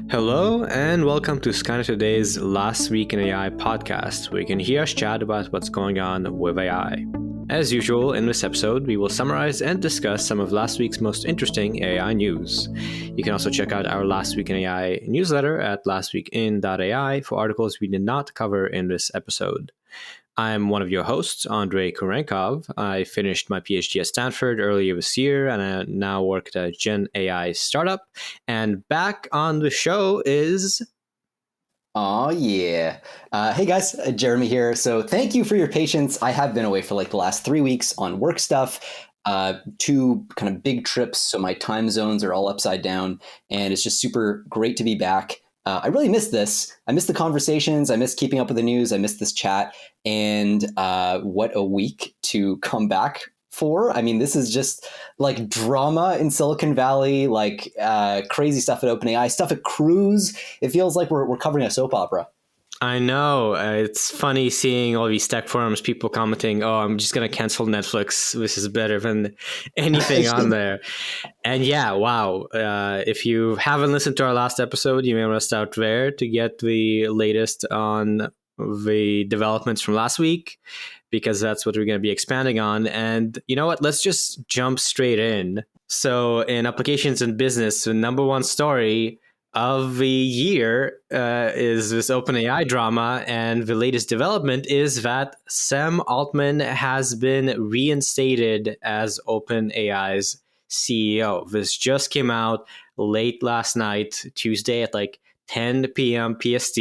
Hello, and welcome to Skynet Today's Last Week in AI podcast, where you can hear us chat about what's going on with AI. As usual, in this episode, we will summarize and discuss some of last week's most interesting AI news. You can also check out our Last Week in AI newsletter at lastweekin.ai for articles we did not cover in this episode. I'm one of your hosts, Andrei Kurenkov. I finished my PhD at Stanford earlier this year, and I now work at a Gen AI startup. And back on the show is... Oh, yeah. Hey, guys, Jeremy here. So thank you for your patience. I have been away for like the last 3 weeks on work stuff, 2 kind of big trips. So my time zones are all upside down, and it's just super great to be back. I really missed this. I missed the conversations. I missed keeping up with the news. I missed this chat. And what a week to come back for. I mean, this is just like drama in Silicon Valley, like crazy stuff at OpenAI, stuff at Cruise. It feels like we're covering a soap opera. I know. It's funny seeing all these tech forums, people commenting, oh, I'm just going to cancel Netflix. This is better than anything on there. And yeah, wow. If you haven't listened to our last episode, you may want to start there to get the latest on the developments from last week, because that's what we're going to be expanding on. And you know what? Let's just jump straight in. So in applications and business, the number one story of the year is this OpenAI drama, and the latest development is that Sam Altman has been reinstated as OpenAI's CEO. This just came out late last night, Tuesday at like 10 p.m. PST.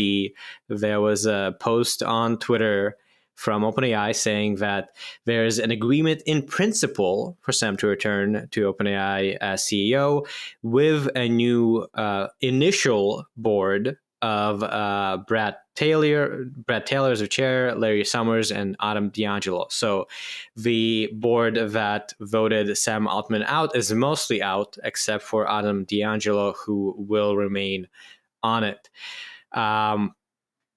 There was a post on Twitter from OpenAI saying that there's an agreement in principle for Sam to return to OpenAI as CEO, with a new initial board of Brad Taylor as a chair, Larry Summers, and Adam D'Angelo. So the board that voted Sam Altman out is mostly out, except for Adam D'Angelo, who will remain on it.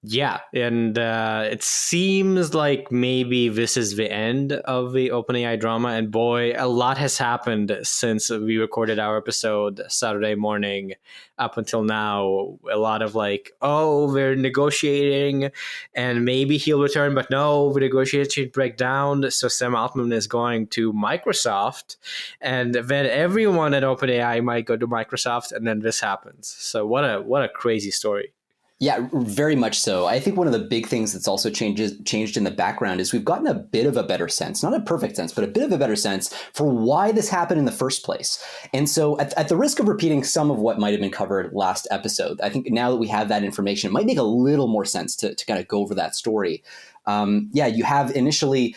Yeah, and it seems like maybe this is the end of the OpenAI drama. And boy, a lot has happened since we recorded our episode Saturday morning up until now. A lot of like, oh, they're negotiating and maybe he'll return, but no, the negotiation break down. So Sam Altman is going to Microsoft, and then everyone at OpenAI might go to Microsoft, and then this happens. So what a crazy story. Yeah, very much so. I think one of the big things that's also changed in the background is we've gotten a bit of a better sense, not a perfect sense, but a bit of a better sense for why this happened in the first place. And so at the risk of repeating some of what might have been covered last episode, I think now that we have that information, it might make a little more sense to kind of go over that story. You have initially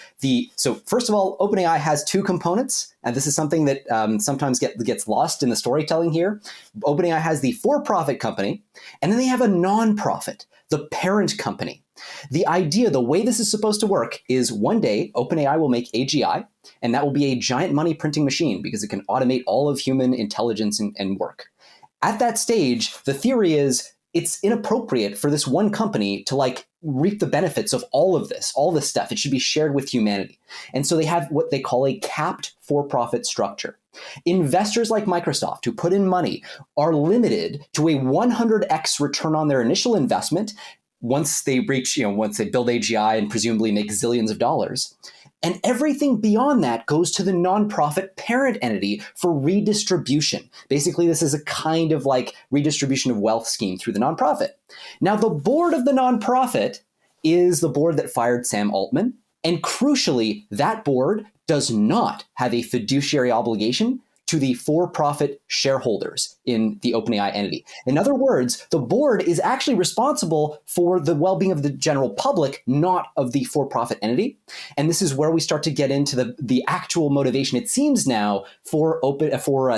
so first of all, OpenAI has 2 components, and this is something that sometimes gets lost in the storytelling here. OpenAI has the for-profit company, and then they have a non-profit, the parent company. The idea, the way this is supposed to work is one day OpenAI will make AGI, and that will be a giant money printing machine because it can automate all of human intelligence and work. At that stage, the theory is it's inappropriate for this one company to like reap the benefits of all this stuff. It should be shared with humanity. And so they have what they call a capped for-profit structure. Investors like Microsoft who put in money are limited to a 100x return on their initial investment once they reach, once they build AGI and presumably make zillions of dollars. And everything beyond that goes to the nonprofit parent entity for redistribution. Basically, this is a kind of like redistribution of wealth scheme through the nonprofit. Now, the board of the nonprofit is the board that fired Sam Altman. And crucially, that board does not have a fiduciary obligation to the for-profit shareholders in the OpenAI entity. In other words, the board is actually responsible for the well-being of the general public, not of the for-profit entity. And this is where we start to get into the actual motivation. It seems now for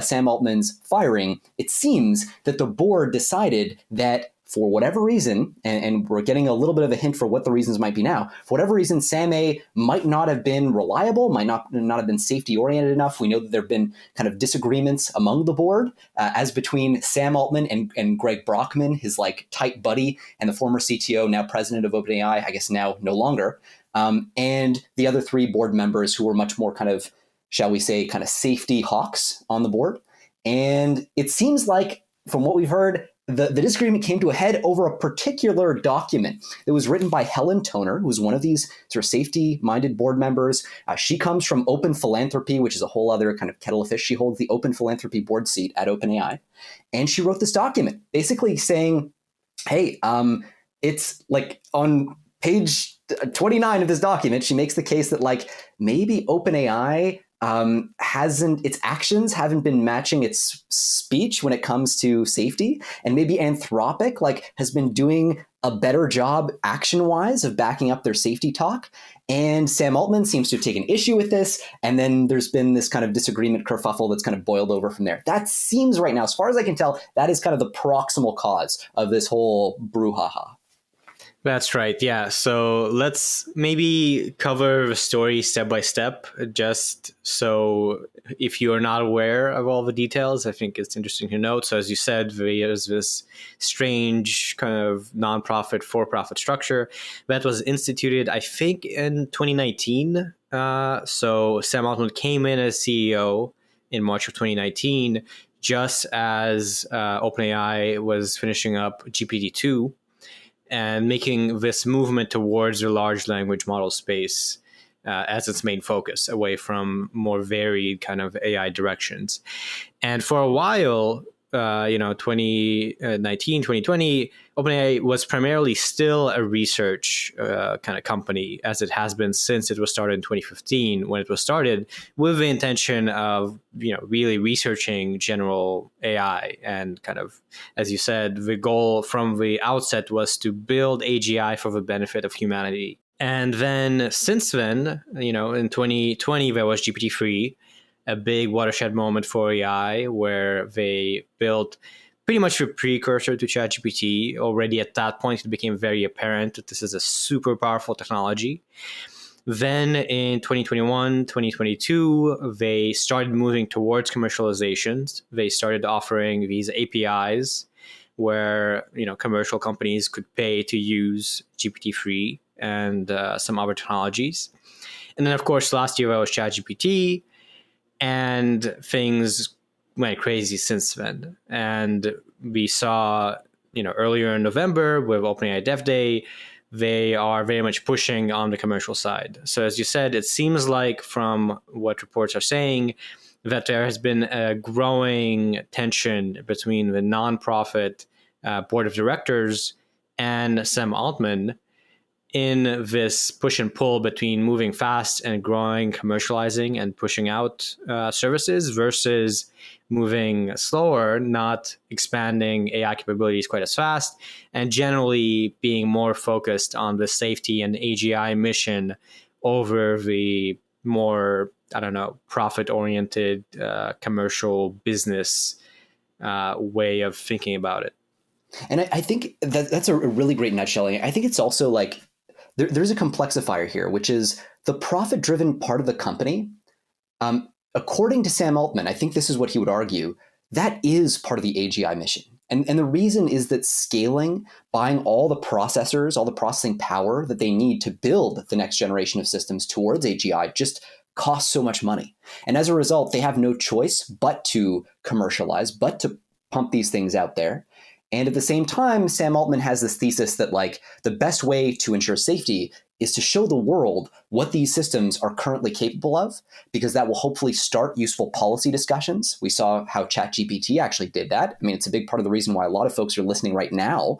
Sam Altman's firing, it seems that the board decided that for whatever reason, and we're getting a little bit of a hint for what the reasons might be now, for whatever reason, Sam A might not have been reliable, might not have been safety-oriented enough. We know that there have been kind of disagreements among the board, as between Sam Altman and Greg Brockman, his like tight buddy, and the former CTO, now president of OpenAI, I guess now no longer, and the other 3 board members who were much more kind of, shall we say, kind of safety hawks on the board. And it seems like, from what we've heard, the disagreement came to a head over a particular document that was written by Helen Toner, who's one of these sort of safety-minded board members. She comes from Open Philanthropy, which is a whole other kind of kettle of fish. She holds the Open Philanthropy board seat at OpenAI. And she wrote this document basically saying, hey, it's like on page 29 of this document, she makes the case that like maybe OpenAI its actions haven't been matching its speech when it comes to safety, and maybe Anthropic like has been doing a better job action-wise of backing up their safety talk. And Sam Altman seems to have taken issue with this, and then there's been this kind of disagreement kerfuffle that's kind of boiled over from there. That seems right now, as far as I can tell, that is kind of the proximal cause of this whole brouhaha. That's right. Yeah. So let's maybe cover the story step by step, just so if you are not aware of all the details, I think it's interesting to note. So as you said, there's this strange kind of nonprofit for-profit structure that was instituted, I think, in 2019. So Sam Altman came in as CEO in March of 2019, just as OpenAI was finishing up GPT-2. And making this movement towards the large language model space as its main focus, away from more varied kind of AI directions. And for a while, 2019, 2020, OpenAI was primarily still a research kind of company, as it has been since it was started in 2015, when it was started with the intention of, really researching general AI. And kind of, as you said, the goal from the outset was to build AGI for the benefit of humanity. And then since then, in 2020, there was GPT-3, a big watershed moment for AI, where they built pretty much a precursor to ChatGPT. Already at that point, it became very apparent that this is a super powerful technology. Then in 2021, 2022, they started moving towards commercializations. They started offering these APIs where, commercial companies could pay to use GPT-3 and some other technologies. And then, of course, last year there was ChatGPT, and things went crazy since then. And we saw, earlier in November with OpenAI Dev Day, they are very much pushing on the commercial side. So as you said, it seems like from what reports are saying that there has been a growing tension between the nonprofit board of directors and Sam Altman in this push and pull between moving fast and growing, commercializing and pushing out services versus moving slower, not expanding AI capabilities quite as fast, and generally being more focused on the safety and AGI mission over the more, profit-oriented commercial business way of thinking about it. And I think that's a really great nutshell. I think it's also like, there's a complexifier here, which is the profit-driven part of the company. According to Sam Altman, I think this is what he would argue, that is part of the AGI mission. And the reason is that scaling, buying all the processors, all the processing power that they need to build the next generation of systems towards AGI just costs so much money. And as a result, they have no choice but to commercialize, but to pump these things out there. And at the same time, Sam Altman has this thesis that like the best way to ensure safety is to show the world what these systems are currently capable of, because that will hopefully start useful policy discussions. We saw how ChatGPT actually did that. I mean, it's a big part of the reason why a lot of folks are listening right now.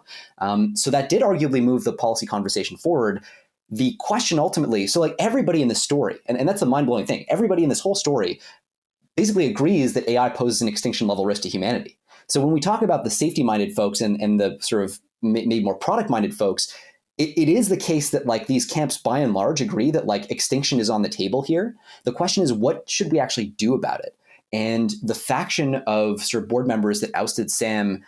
So that did arguably move the policy conversation forward. The question ultimately, so like everybody in this story, and that's a mind-blowing thing, everybody in this whole story basically agrees that AI poses an extinction level risk to humanity. So when we talk about the safety-minded folks and the sort of maybe more product-minded folks, it is the case that like these camps by and large agree that like extinction is on the table here. The question is, what should we actually do about it? And the faction of sort of board members that ousted Sam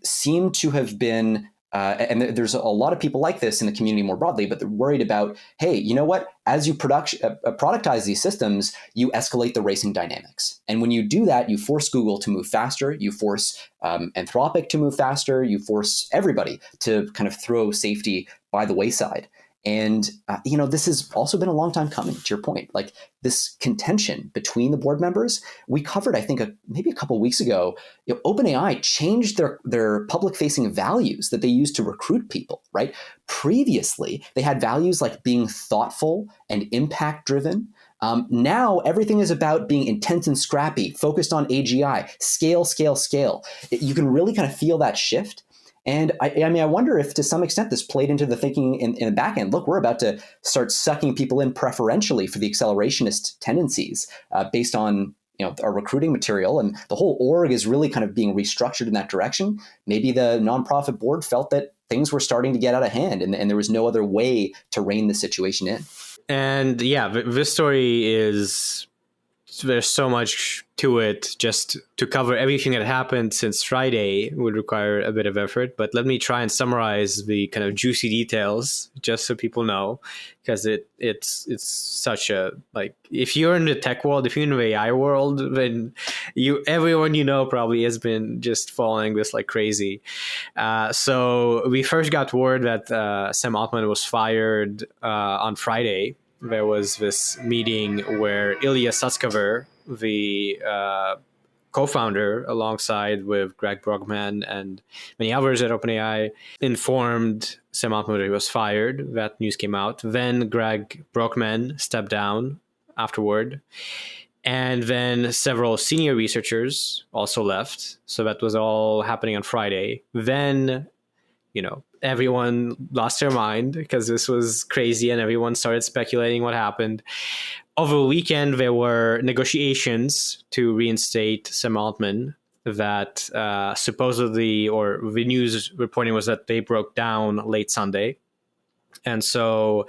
seem to have been, and there's a lot of people like this in the community more broadly, but they're worried about, hey, you know what? As you productize these systems, you escalate the racing dynamics. And when you do that, you force Google to move faster, you force Anthropic to move faster, you force everybody to kind of throw safety by the wayside. And, this has also been a long time coming, to your point. Like this contention between the board members, we covered, I think, maybe a couple of weeks ago, OpenAI changed their public-facing values that they use to recruit people, right? Previously, they had values like being thoughtful and impact-driven. Now, everything is about being intense and scrappy, focused on AGI, scale, scale, scale. You can really kind of feel that shift. And I wonder if to some extent this played into the thinking in the back end. Look, we're about to start sucking people in preferentially for the accelerationist tendencies based on our recruiting material, and the whole org is really kind of being restructured in that direction. Maybe the nonprofit board felt that things were starting to get out of hand, and there was no other way to rein the situation in. And yeah, this story is, there's so much to it. Just to cover everything that happened since Friday would require a bit of effort, but let me try and summarize the kind of juicy details just so people know, because it's such a, like, if you're in the tech world, if you're in the AI world, then everyone probably has been just following this like crazy. So we first got word that Sam Altman was fired on Friday. There was this meeting where Ilya Sutskever, the co-founder, alongside with Greg Brockman and many others at OpenAI, informed Sam Altman that he was fired. That news came out. Then Greg Brockman stepped down afterward. And then several senior researchers also left. So that was all happening on Friday. Then, everyone lost their mind because this was crazy and everyone started speculating what happened. Over the weekend, there were negotiations to reinstate Sam Altman that supposedly, or the news reporting was that they broke down late Sunday. And so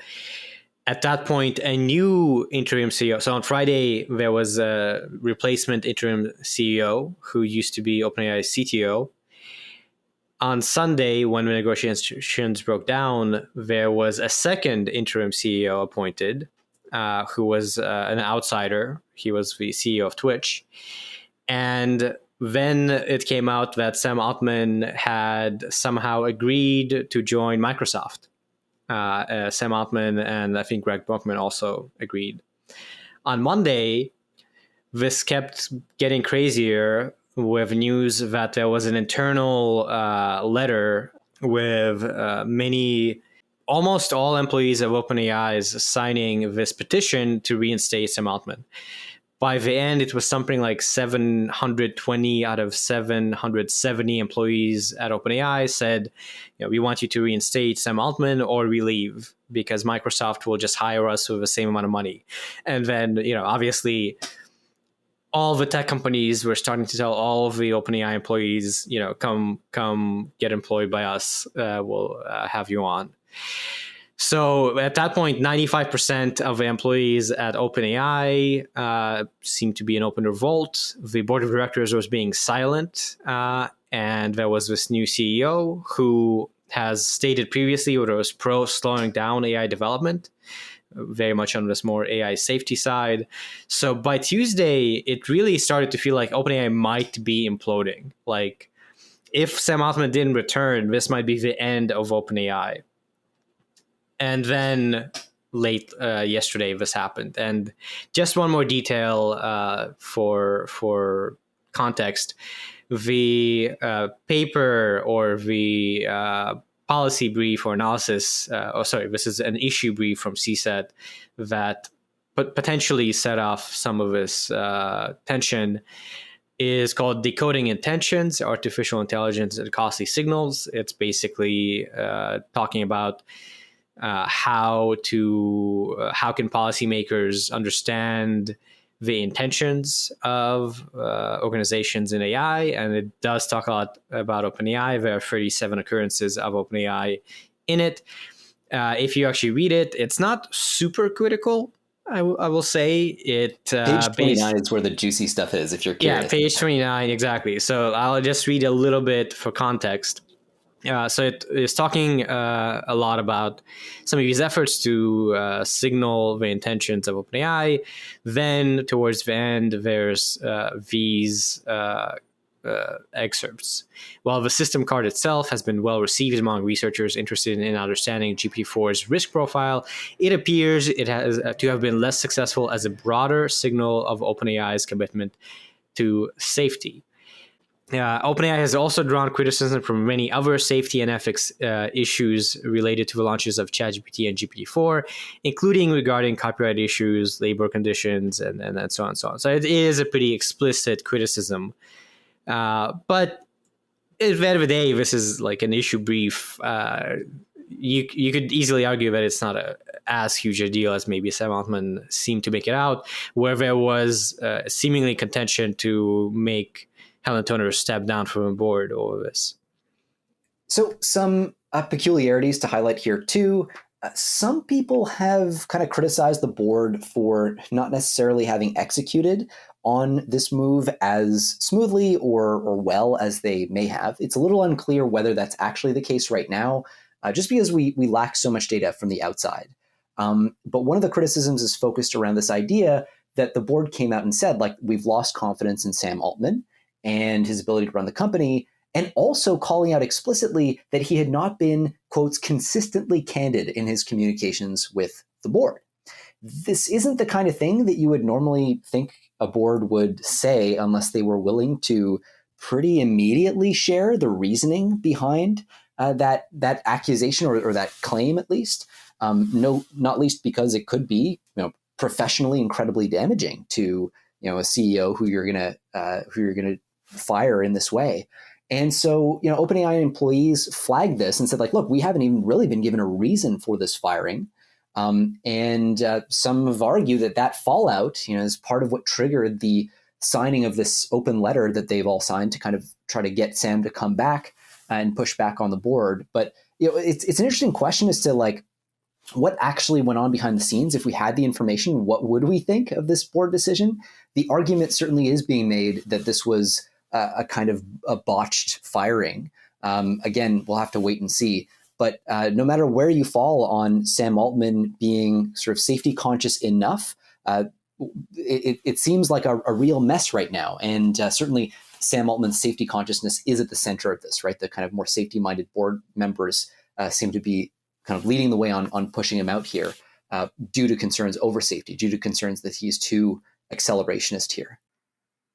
at that point, a new interim CEO. So on Friday, there was a replacement interim CEO who used to be OpenAI's CTO. On Sunday, when the negotiations broke down, there was a second interim CEO appointed, who was an outsider. He was the CEO of Twitch. And then it came out that Sam Altman had somehow agreed to join Microsoft. Sam Altman and I think Greg Brockman also agreed. On Monday, this kept getting crazier with news that there was an internal letter with almost all employees of OpenAI signing this petition to reinstate Sam Altman. By the end, it was something like 720 out of 770 employees at OpenAI said, we want you to reinstate Sam Altman or we leave because Microsoft will just hire us with the same amount of money. And then, obviously, all the tech companies were starting to tell all of the OpenAI employees, come get employed by us. We'll have you on. So at that point, 95% of the employees at OpenAI seemed to be in open revolt. The board of directors was being silent. And there was this new CEO who has stated previously that it was pro slowing down AI development, very much on this more AI safety side. So by Tuesday, it really started to feel like OpenAI might be imploding. Like, if Sam Altman didn't return, this might be the end of OpenAI. And then late yesterday, this happened. And just one more detail for context. The paper or the policy brief or analysis, this is an issue brief from CSET that potentially set off some of this tension, is called Decoding Intentions, Artificial Intelligence and Costly Signals. It's basically talking about how can policymakers understand the intentions of organizations in AI, and it does talk a lot about OpenAI. There are 37 occurrences of OpenAI in it. If you actually read it, it's not super critical. I will say it. Page 29 is where the juicy stuff is, if you're curious. Yeah, page 29, exactly. So I'll just read a little bit for context. So it is talking a lot about some of these efforts to signal the intentions of OpenAI. Then towards the end, there's these excerpts. While the system card itself has been well received among researchers interested in understanding GPT-4's risk profile, it appears it has to have been less successful as a broader signal of OpenAI's commitment to safety. OpenAI has also drawn criticism from many other safety and ethics issues related to the launches of ChatGPT and GPT-4, including regarding copyright issues, labor conditions, and so on and so on. So it is a pretty explicit criticism. But at the end of the day, this is like an issue brief. You could easily argue that it's not as huge a deal as maybe Sam Altman seemed to make it out, where there was seemingly contention to make Helen Toner step down from the board over this. So some peculiarities to highlight here too. Some people have kind of criticized the board for not necessarily having executed on this move as smoothly or well as they may have. It's a little unclear whether that's actually the case right now, just because we lack so much data from the outside. But one of the criticisms is focused around this idea that the board came out and said, like, we've lost confidence in Sam Altman and his ability to run the company, and also calling out explicitly that he had not been, quotes, consistently candid in his communications with the board. This isn't the kind of thing that you would normally think a board would say unless they were willing to pretty immediately share the reasoning behind that accusation or that claim, at least. No, not least because it could be, professionally incredibly damaging to a CEO who you're gonna fire in this way. And so, OpenAI employees flagged this and said, like, look, we haven't even really been given a reason for this firing. And some have argued that fallout, is part of what triggered the signing of this open letter that they've all signed to kind of try to get Sam to come back and push back on the board. But it's an interesting question as to like what actually went on behind the scenes. If we had the information, what would we think of this board decision? The argument certainly is being made that this was a kind of a botched firing. Again, we'll have to wait and see. But no matter where you fall on Sam Altman being sort of safety conscious enough, it seems like a real mess right now. And certainly Sam Altman's safety consciousness is at the center of this, right? The kind of more safety-minded board members seem to be kind of leading the way on pushing him out here due to concerns over safety, due to concerns that he's too accelerationist here.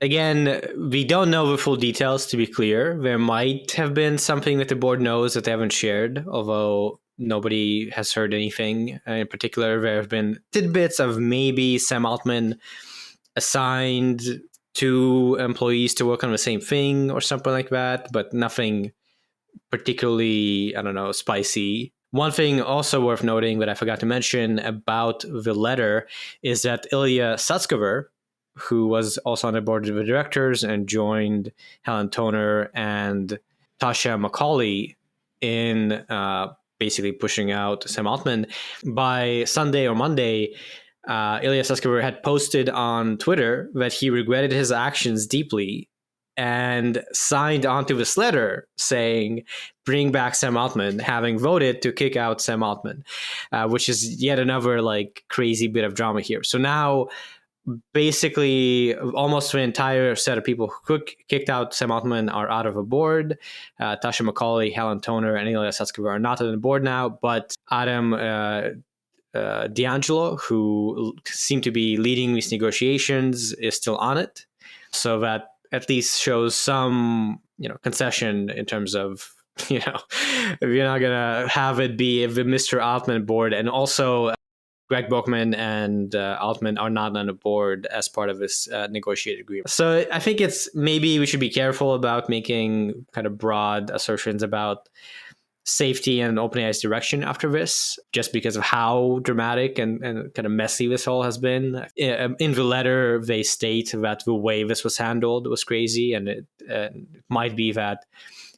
Again, we don't know the full details, to be clear. There might have been something that the board knows that they haven't shared, although nobody has heard anything. In particular, there have been tidbits of maybe Sam Altman assigned 2 employees to work on the same thing or something like that, but nothing particularly, spicy. One thing also worth noting that I forgot to mention about the letter is that Ilya Sutskever, who was also on the board of directors and joined Helen Toner and Tasha Macaulay in basically pushing out Sam Altman. By Sunday or Monday, Ilya Sutskever had posted on Twitter that he regretted his actions deeply and signed onto this letter saying, bring back Sam Altman, having voted to kick out Sam Altman, which is yet another like crazy bit of drama here. So now basically almost the entire set of people who kicked out Sam Altman are out of a board. Tasha Macaulay, Helen Toner, and Ilya Sutskever are not on the board now, but Adam D'Angelo, who seemed to be leading these negotiations, is still on it. So that at least shows some, concession in terms of, if you're not going to have it be the Mr. Altman board. And also Greg Bookman and Altman are not on the board as part of this negotiated agreement. So I think maybe we should be careful about making kind of broad assertions about safety and OpenAI's direction after this, just because of how dramatic and kind of messy this all has been. In the letter, they state that the way this was handled was crazy, and it might be that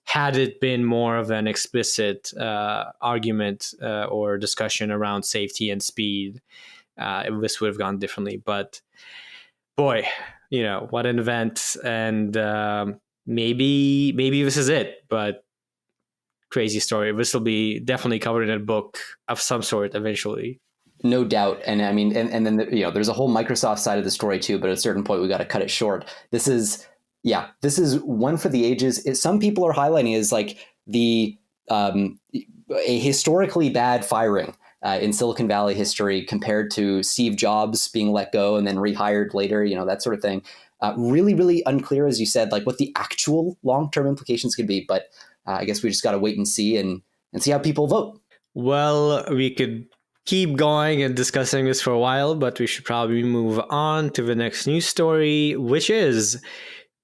had it been more of an explicit argument or discussion around safety and speed, this would have gone differently. But boy, what an event. And maybe this is it, but crazy story. This will be definitely covered in a book of some sort eventually. No doubt. And I mean, and then, there's a whole Microsoft side of the story too, but at a certain point, we got to cut it short. This is Yeah, this is one for the ages. Some people are highlighting is like the a historically bad firing in Silicon Valley history compared to Steve Jobs being let go and then rehired later, that sort of thing. Really, really unclear, as you said, like what the actual long-term implications could be. But I guess we just got to wait and see and see how people vote. Well, we could keep going and discussing this for a while, but we should probably move on to the next news story, which is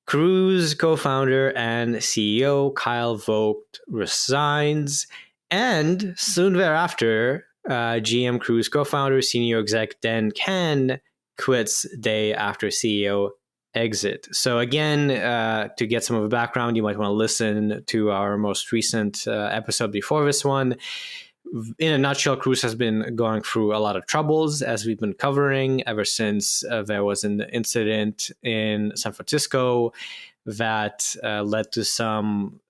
Cruise co-founder and CEO Kyle Vogt resigns, and soon thereafter, GM Cruise co-founder, senior exec Dan Khan quits day after CEO exit. So again, to get some of the background, you might want to listen to our most recent episode before this one. In a nutshell, Cruise has been going through a lot of troubles, as we've been covering ever since there was an incident in San Francisco that led to some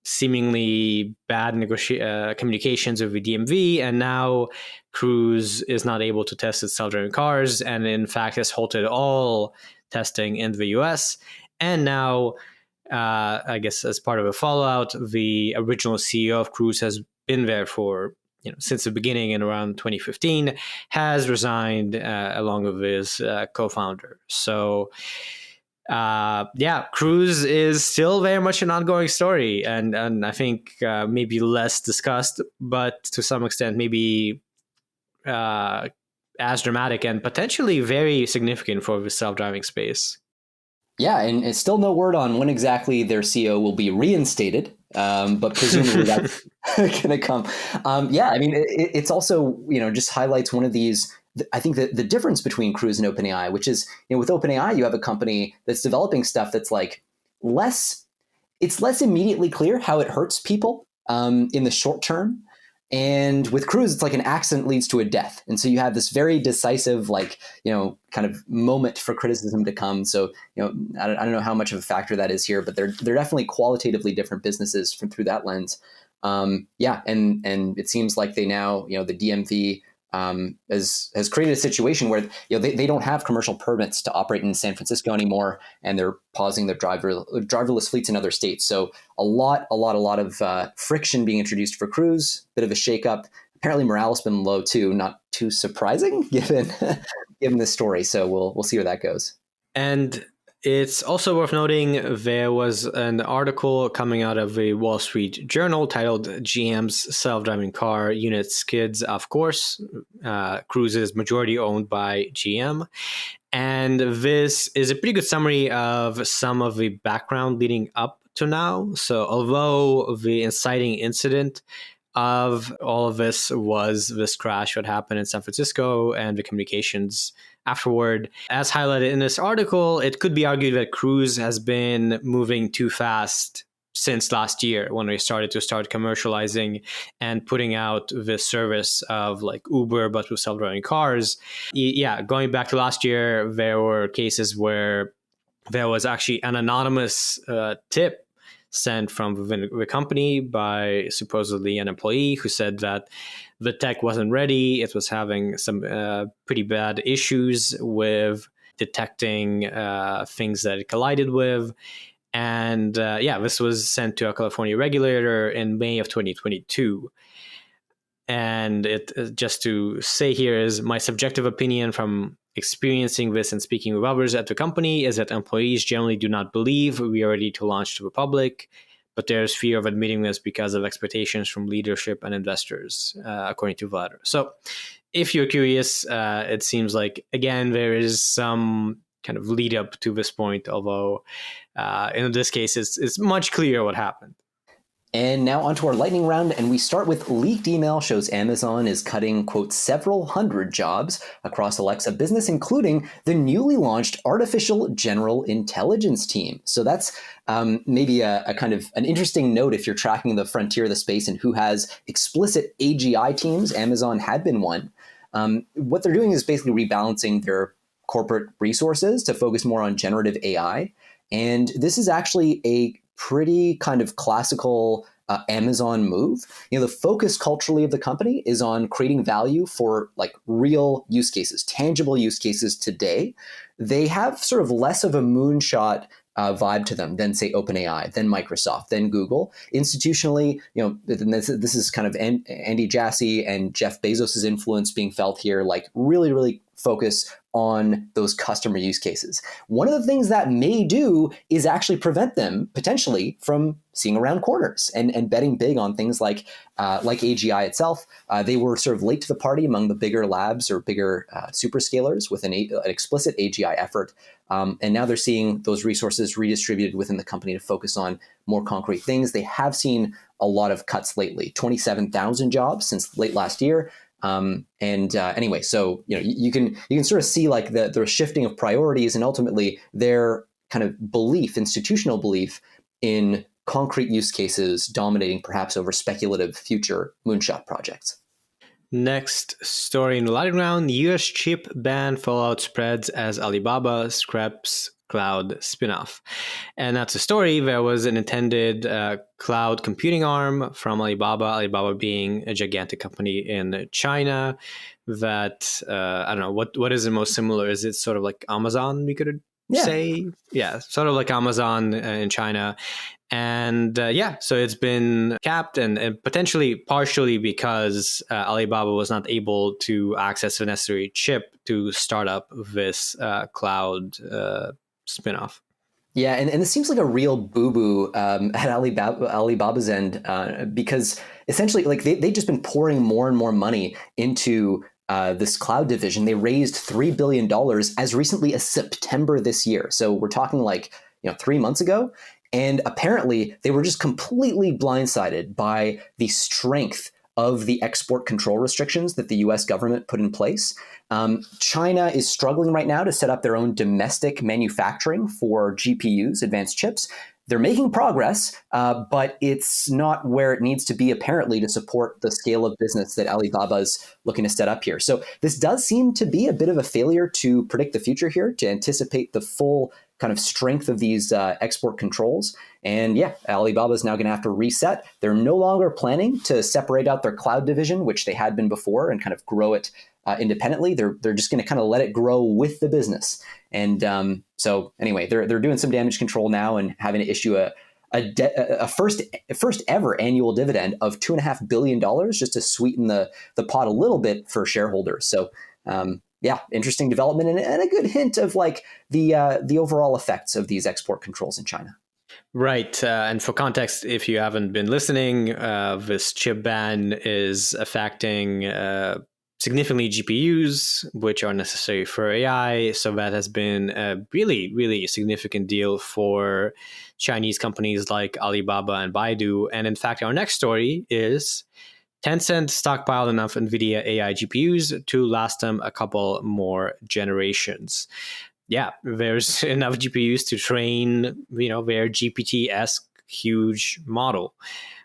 seemingly bad communications with the DMV, and now Cruise is not able to test its self-driving cars, and in fact has halted all testing in the US. And now, I guess as part of a fallout, the original CEO of Cruise has been there for since the beginning in around 2015, has resigned along with his co-founder. So Cruise is still very much an ongoing story, and I think maybe less discussed, but to some extent maybe as dramatic and potentially very significant for the self-driving space. Yeah, and it's still no word on when exactly their CEO will be reinstated, but presumably that's going to come. I mean, it's also just highlights one of these. I think that the difference between Cruise and OpenAI, which is with OpenAI, you have a company that's developing stuff that's like less immediately clear how it hurts people in the short term. And with Cruise, it's like an accident leads to a death. And so you have this very decisive, kind of moment for criticism to come. So, I don't know how much of a factor that is here, but they're definitely qualitatively different businesses through that lens. And it seems like they now, the DMV has created a situation where they don't have commercial permits to operate in San Francisco anymore, and they're pausing their driverless fleets in other states. So a lot of friction being introduced for Cruise, bit of a shakeup. Apparently morale has been low too, not too surprising given this story. So we'll see where that goes. And it's also worth noting there was an article coming out of a Wall Street Journal titled GM's self-driving car unit skids, of course. Cruise is majority owned by GM. And this is a pretty good summary of some of the background leading up to now. So although the inciting incident of all of this was this crash that happened in San Francisco and the communications afterward, as highlighted in this article, it could be argued that Cruise has been moving too fast since last year when we started commercializing and putting out this service of like Uber, but with self-driving cars. Yeah, going back to last year, there were cases where there was actually an anonymous tip sent from the company by supposedly an employee who said that the tech wasn't ready. It was having some pretty bad issues with detecting things that it collided with. And this was sent to a California regulator in May of 2022. And it just to say here is my subjective opinion from experiencing this and speaking with others at the company is that employees generally do not believe we are ready to launch to the public, but there's fear of admitting this because of expectations from leadership and investors, according to the letter. So if you're curious, it seems like, again, there is some kind of lead up to this point, although in this case, it's much clearer what happened. And now onto our lightning round, and we start with leaked email shows Amazon is cutting, quote, several hundred jobs across Alexa business, including the newly launched Artificial General Intelligence team. So that's maybe a kind of an interesting note if you're tracking the frontier of the space and who has explicit AGI teams. Amazon had been one. What they're doing is basically rebalancing their corporate resources to focus more on generative AI. And this is actually a pretty kind of classical Amazon move. The focus culturally of the company is on creating value for like real use cases, tangible use cases today. They have sort of less of a moonshot vibe to them than, say, OpenAI, then Microsoft, then Google. Institutionally, this is kind of Andy Jassy and Jeff Bezos' influence being felt here, like really, really focus on those customer use cases. One of the things that may do is actually prevent them potentially from seeing around corners and betting big on things like AGI itself. They were sort of late to the party among the bigger labs or bigger superscalers with an explicit AGI effort. And now they're seeing those resources redistributed within the company to focus on more concrete things. They have seen a lot of cuts lately, 27,000 jobs since late last year. Anyway, so you can sort of see like the shifting of priorities and ultimately their kind of belief, institutional belief in concrete use cases dominating perhaps over speculative future moonshot projects. Next story in the lightning round: US chip ban fallout spreads as Alibaba scraps cloud spinoff. And that's a story. There was an intended cloud computing arm from Alibaba being a gigantic company in China that, I don't know, what is the most similar? Is it sort of like Amazon, we could say? Yeah, sort of like Amazon in China. And so it's been capped and potentially partially because Alibaba was not able to access the necessary chip to start up this cloud spinoff. Yeah, and this seems like a real boo-boo at Alibaba's end because essentially like they've just been pouring more and more money into this cloud division. They raised $3 billion as recently as September this year. So we're talking like 3 months ago. And apparently they were just completely blindsided by the strength of the export control restrictions that the US government put in place. China is struggling right now to set up their own domestic manufacturing for GPUs, advanced chips. They're making progress, but it's not where it needs to be, apparently, to support the scale of business that Alibaba is looking to set up here. So this does seem to be a bit of a failure to predict the future here, to anticipate the full kind of strength of these export controls. And yeah, Alibaba is now going to have to reset. They're no longer planning to separate out their cloud division, which they had been before, and kind of grow it independently. They're just going to kind of let it grow with the business. And so anyway, they're doing some damage control now and having to issue a first ever annual dividend of $2.5 billion just to sweeten the pot a little bit for shareholders. So yeah, interesting development and a good hint of like the overall effects of these export controls in China. Right. And for context, if you haven't been listening, this chip ban is affecting significantly GPUs, which are necessary for AI. So that has been a really, really significant deal for Chinese companies like Alibaba and Baidu. And in fact, our next story is Tencent stockpiled enough Nvidia AI GPUs to last them a couple more generations. Yeah, there's enough GPUs to train, their GPT-esque huge model.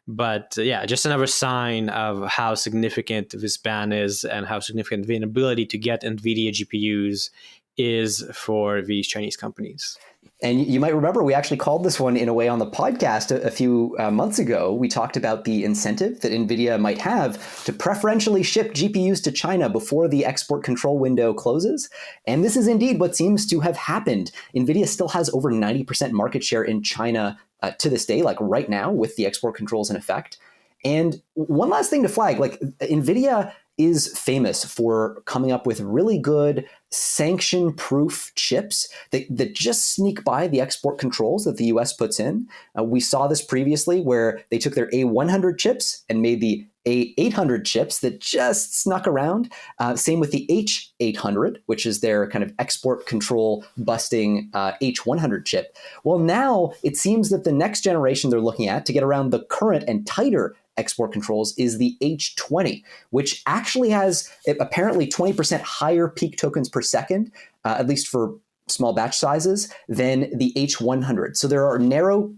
But yeah, just another sign of how significant this ban is and how significant the inability to get Nvidia GPUs is for these Chinese companies. And you might remember we actually called this one in a way on the podcast a few months ago. We talked about the incentive that Nvidia might have to preferentially ship GPUs to China before the export control window closes. And this is indeed what seems to have happened. Nvidia still has over 90% market share in China to this day, like right now with the export controls in effect. And one last thing to flag, like Nvidia is famous for coming up with really good sanction-proof chips that just sneak by the export controls that the US puts in. We saw this previously where they took their A100 chips and made the A800 chips that just snuck around. Same with the H800, which is their kind of export control busting H100 chip. Well, now it seems that the next generation they're looking at to get around the current and tighter export controls is the H20, which actually has apparently 20% higher peak tokens per second, at least for small batch sizes, than the H100. So there are narrow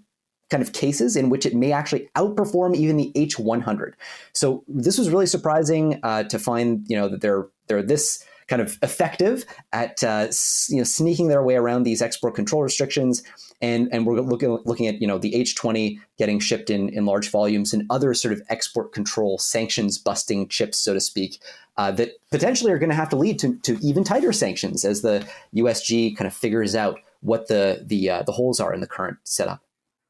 kind of cases in which it may actually outperform even the H100. So this was really surprising to find, that they're this kind of effective at sneaking their way around these export control restrictions. And we're looking at the H20 getting shipped in large volumes and other sort of export control sanctions busting chips, so to speak, that potentially are going to have to lead to even tighter sanctions as the USG kind of figures out what the holes are in the current setup.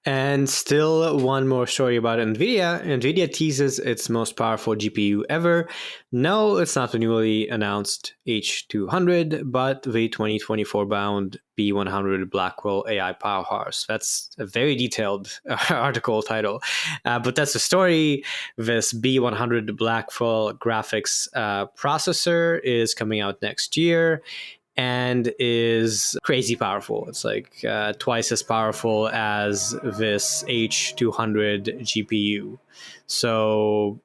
And still one more story about Nvidia. Nvidia teases its most powerful GPU ever. No, it's not the newly announced H200, but the 2024 bound B100 Blackwell AI powerhouse. That's a very detailed article title. But that's the story. This B100 Blackwell graphics processor is coming out next year and is crazy powerful. It's like twice as powerful as this H200 GPU. So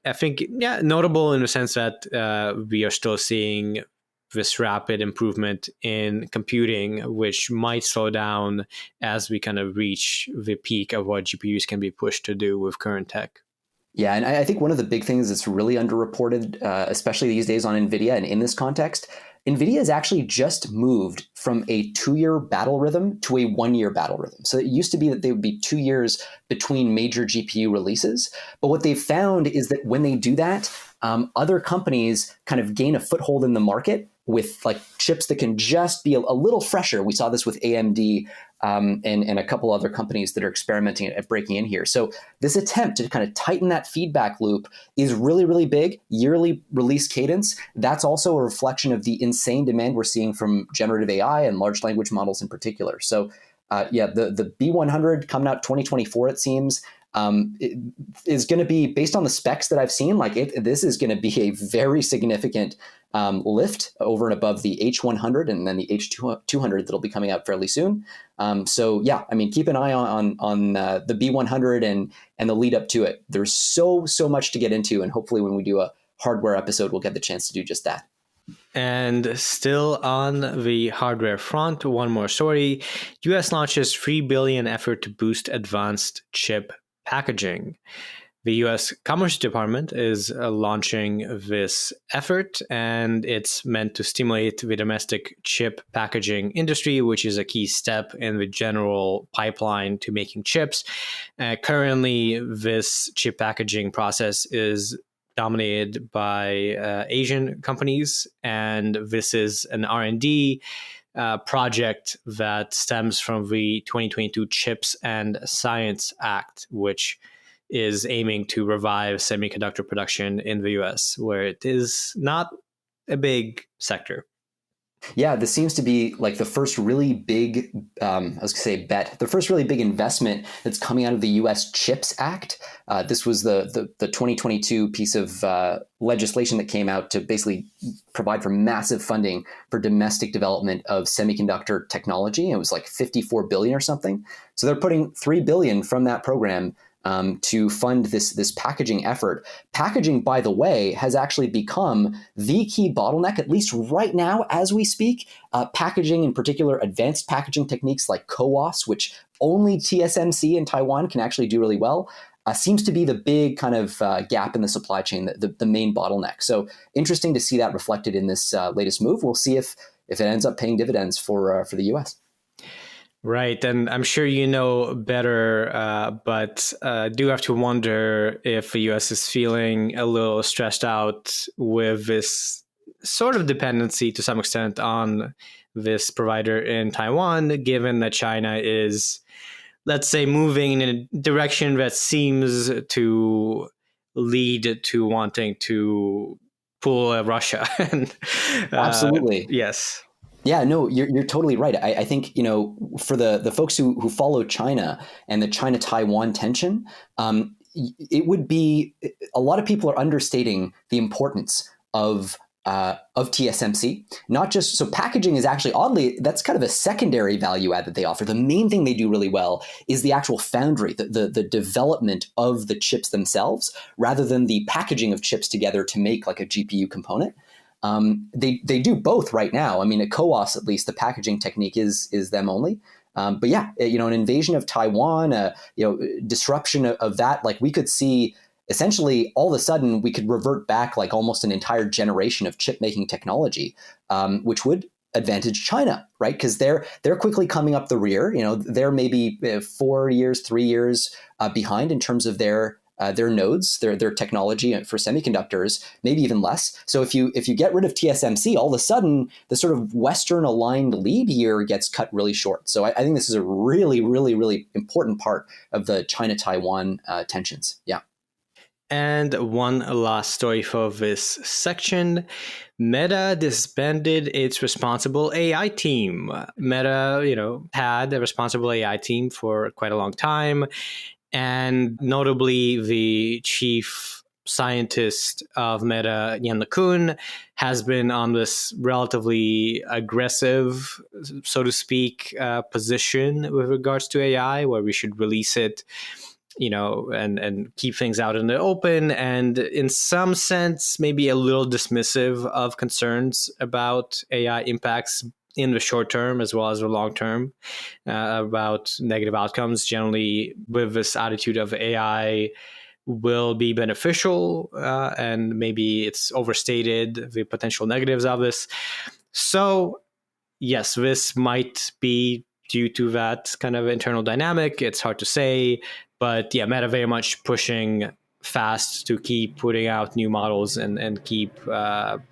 I think, yeah, notable in the sense that we are still seeing this rapid improvement in computing, which might slow down as we kind of reach the peak of what GPUs can be pushed to do with current tech. Yeah, and I think one of the big things that's really underreported, especially these days on NVIDIA and in this context, NVIDIA has actually just moved from a 2-year battle rhythm to a 1-year battle rhythm. So it used to be that they would be 2 years between major GPU releases. But what they've found is that when they do that, other companies kind of gain a foothold in the market with like chips that can just be a little fresher. We saw this with AMD and a couple other companies that are experimenting at breaking in here. So this attempt to kind of tighten that feedback loop is really, really big. Yearly release cadence. That's also a reflection of the insane demand we're seeing from generative AI and large language models in particular. So the B100 coming out 2024, it seems, it is going to be, based on the specs that I've seen, this is going to be a very significant lift over and above the H100 and then the H200 that'll be coming out fairly soon. Keep an eye on the B100 and the lead up to it. There's so much to get into, and hopefully when we do a hardware episode, we'll get the chance to do just that. And still on the hardware front, one more story. US launches $3 billion effort to boost advanced chip packaging. The US Commerce Department is launching this effort, and it's meant to stimulate the domestic chip packaging industry, which is a key step in the general pipeline to making chips. Currently, this chip packaging process is dominated by Asian companies, and this is an R&D project that stems from the 2022 CHIPS and Science Act, which is aiming to revive semiconductor production in the US, where it is not a big sector. Yeah, this seems to be like the first really big, the first really big investment that's coming out of the U.S. CHIPS Act. This was the 2022 piece of legislation that came out to basically provide for massive funding for domestic development of semiconductor technology. It was like $54 billion or something. So they're putting $3 billion from that program to fund this packaging effort. Packaging, by the way, has actually become the key bottleneck, at least right now as we speak. Packaging, in particular, advanced packaging techniques like CoWoS, which only TSMC in Taiwan can actually do really well, seems to be the big kind of gap in the supply chain, the main bottleneck. So interesting to see that reflected in this latest move. We'll see if it ends up paying dividends for the U.S. Right. And I'm sure you know better, but do have to wonder if the US is feeling a little stressed out with this sort of dependency to some extent on this provider in Taiwan, given that China is, let's say, moving in a direction that seems to lead to wanting to pull Russia. Absolutely. Yes. Yeah, no, you're totally right. I think, for the folks who follow China and the China-Taiwan tension, it would be, a lot of people are understating the importance of TSMC. Not just, so packaging is actually, oddly, that's kind of a secondary value add that they offer. The main thing they do really well is the actual foundry, the development of the chips themselves, rather than the packaging of chips together to make like a GPU component. They do both right now. I mean, at CoWoS, at least, the packaging technique is them only. But yeah, an invasion of Taiwan, disruption of that, like we could see essentially all of a sudden we could revert back like almost an entire generation of chip making technology, which would advantage China, right? Because they're quickly coming up the rear. They're maybe 4 years, 3 years behind in terms of their their nodes, their technology for semiconductors, maybe even less. So if you get rid of TSMC, all of a sudden the sort of Western aligned lead here gets cut really short. So I think this is a really, really, really important part of the China-Taiwan tensions. Yeah. And one last story for this section. Meta disbanded its responsible AI team. Meta, had a responsible AI team for quite a long time. And notably, the chief scientist of Meta, Yan LeCun, has been on this relatively aggressive, so to speak, position with regards to AI, where we should release it, and keep things out in the open, and in some sense, maybe a little dismissive of concerns about AI impacts in the short term as well as the long term, about negative outcomes. Generally, with this attitude of AI will be beneficial, and maybe it's overstated the potential negatives of this. So, yes, this might be due to that kind of internal dynamic. It's hard to say, but yeah, Meta very much pushing fast to keep putting out new models and keep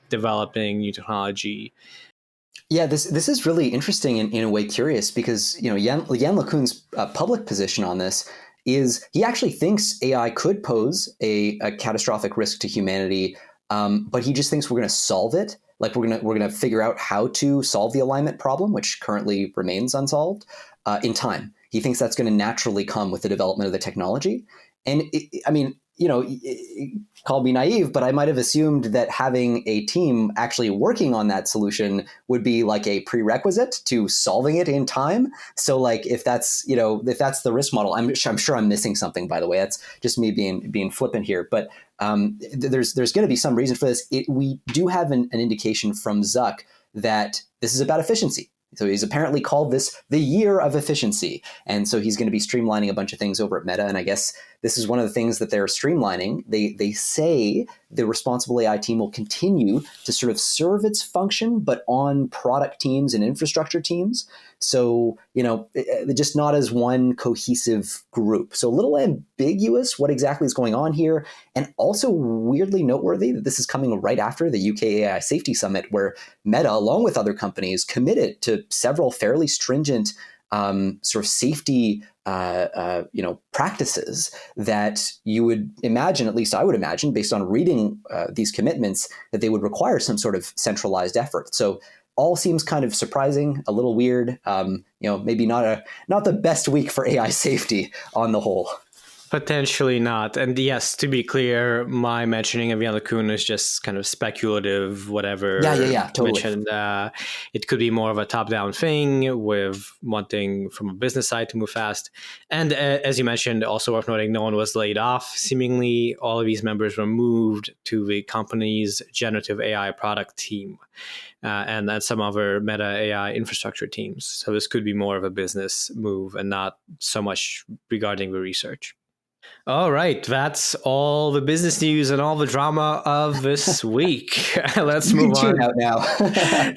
developing new technology. Yeah, this is really interesting and in a way curious, because Yan LeCun's public position on this is he actually thinks AI could pose a catastrophic risk to humanity, but he just thinks we're going to solve it. Like we're gonna figure out how to solve the alignment problem, which currently remains unsolved, in time. He thinks that's going to naturally come with the development of the technology. And call me naive, but I might have assumed that having a team actually working on that solution would be like a prerequisite to solving it in time. So like if that's the risk model, I'm sure I'm missing something, by the way. That's just me being flippant here. But there's going to be some reason for this. We do have an indication from Zuck that this is about efficiency. So he's apparently called this the year of efficiency. And so he's going to be streamlining a bunch of things over at Meta. And I guess this is one of the things that they're streamlining. They say the responsible AI team will continue to sort of serve its function, but on product teams and infrastructure teams. So, just not as one cohesive group. So a little ambiguous what exactly is going on here. And also weirdly noteworthy that this is coming right after the UK AI Safety Summit, where Meta, along with other companies, committed to several fairly stringent sort of safety practices that you would imagine, at least I would imagine, based on reading these commitments, that they would require some sort of centralized effort. So all seems kind of surprising, a little weird. Maybe not the best week for AI safety on the whole. Potentially not. And yes, to be clear, my mentioning of Yan LeCun is just kind of speculative, whatever. Yeah, totally. Mentioned, it could be more of a top-down thing with wanting from a business side to move fast. And as you mentioned, also worth noting, no one was laid off. Seemingly, all of these members were moved to the company's generative AI product team, and some other Meta AI infrastructure teams. So this could be more of a business move and not so much regarding the research. All right, that's all the business news and all the drama of this week. Let's move on out now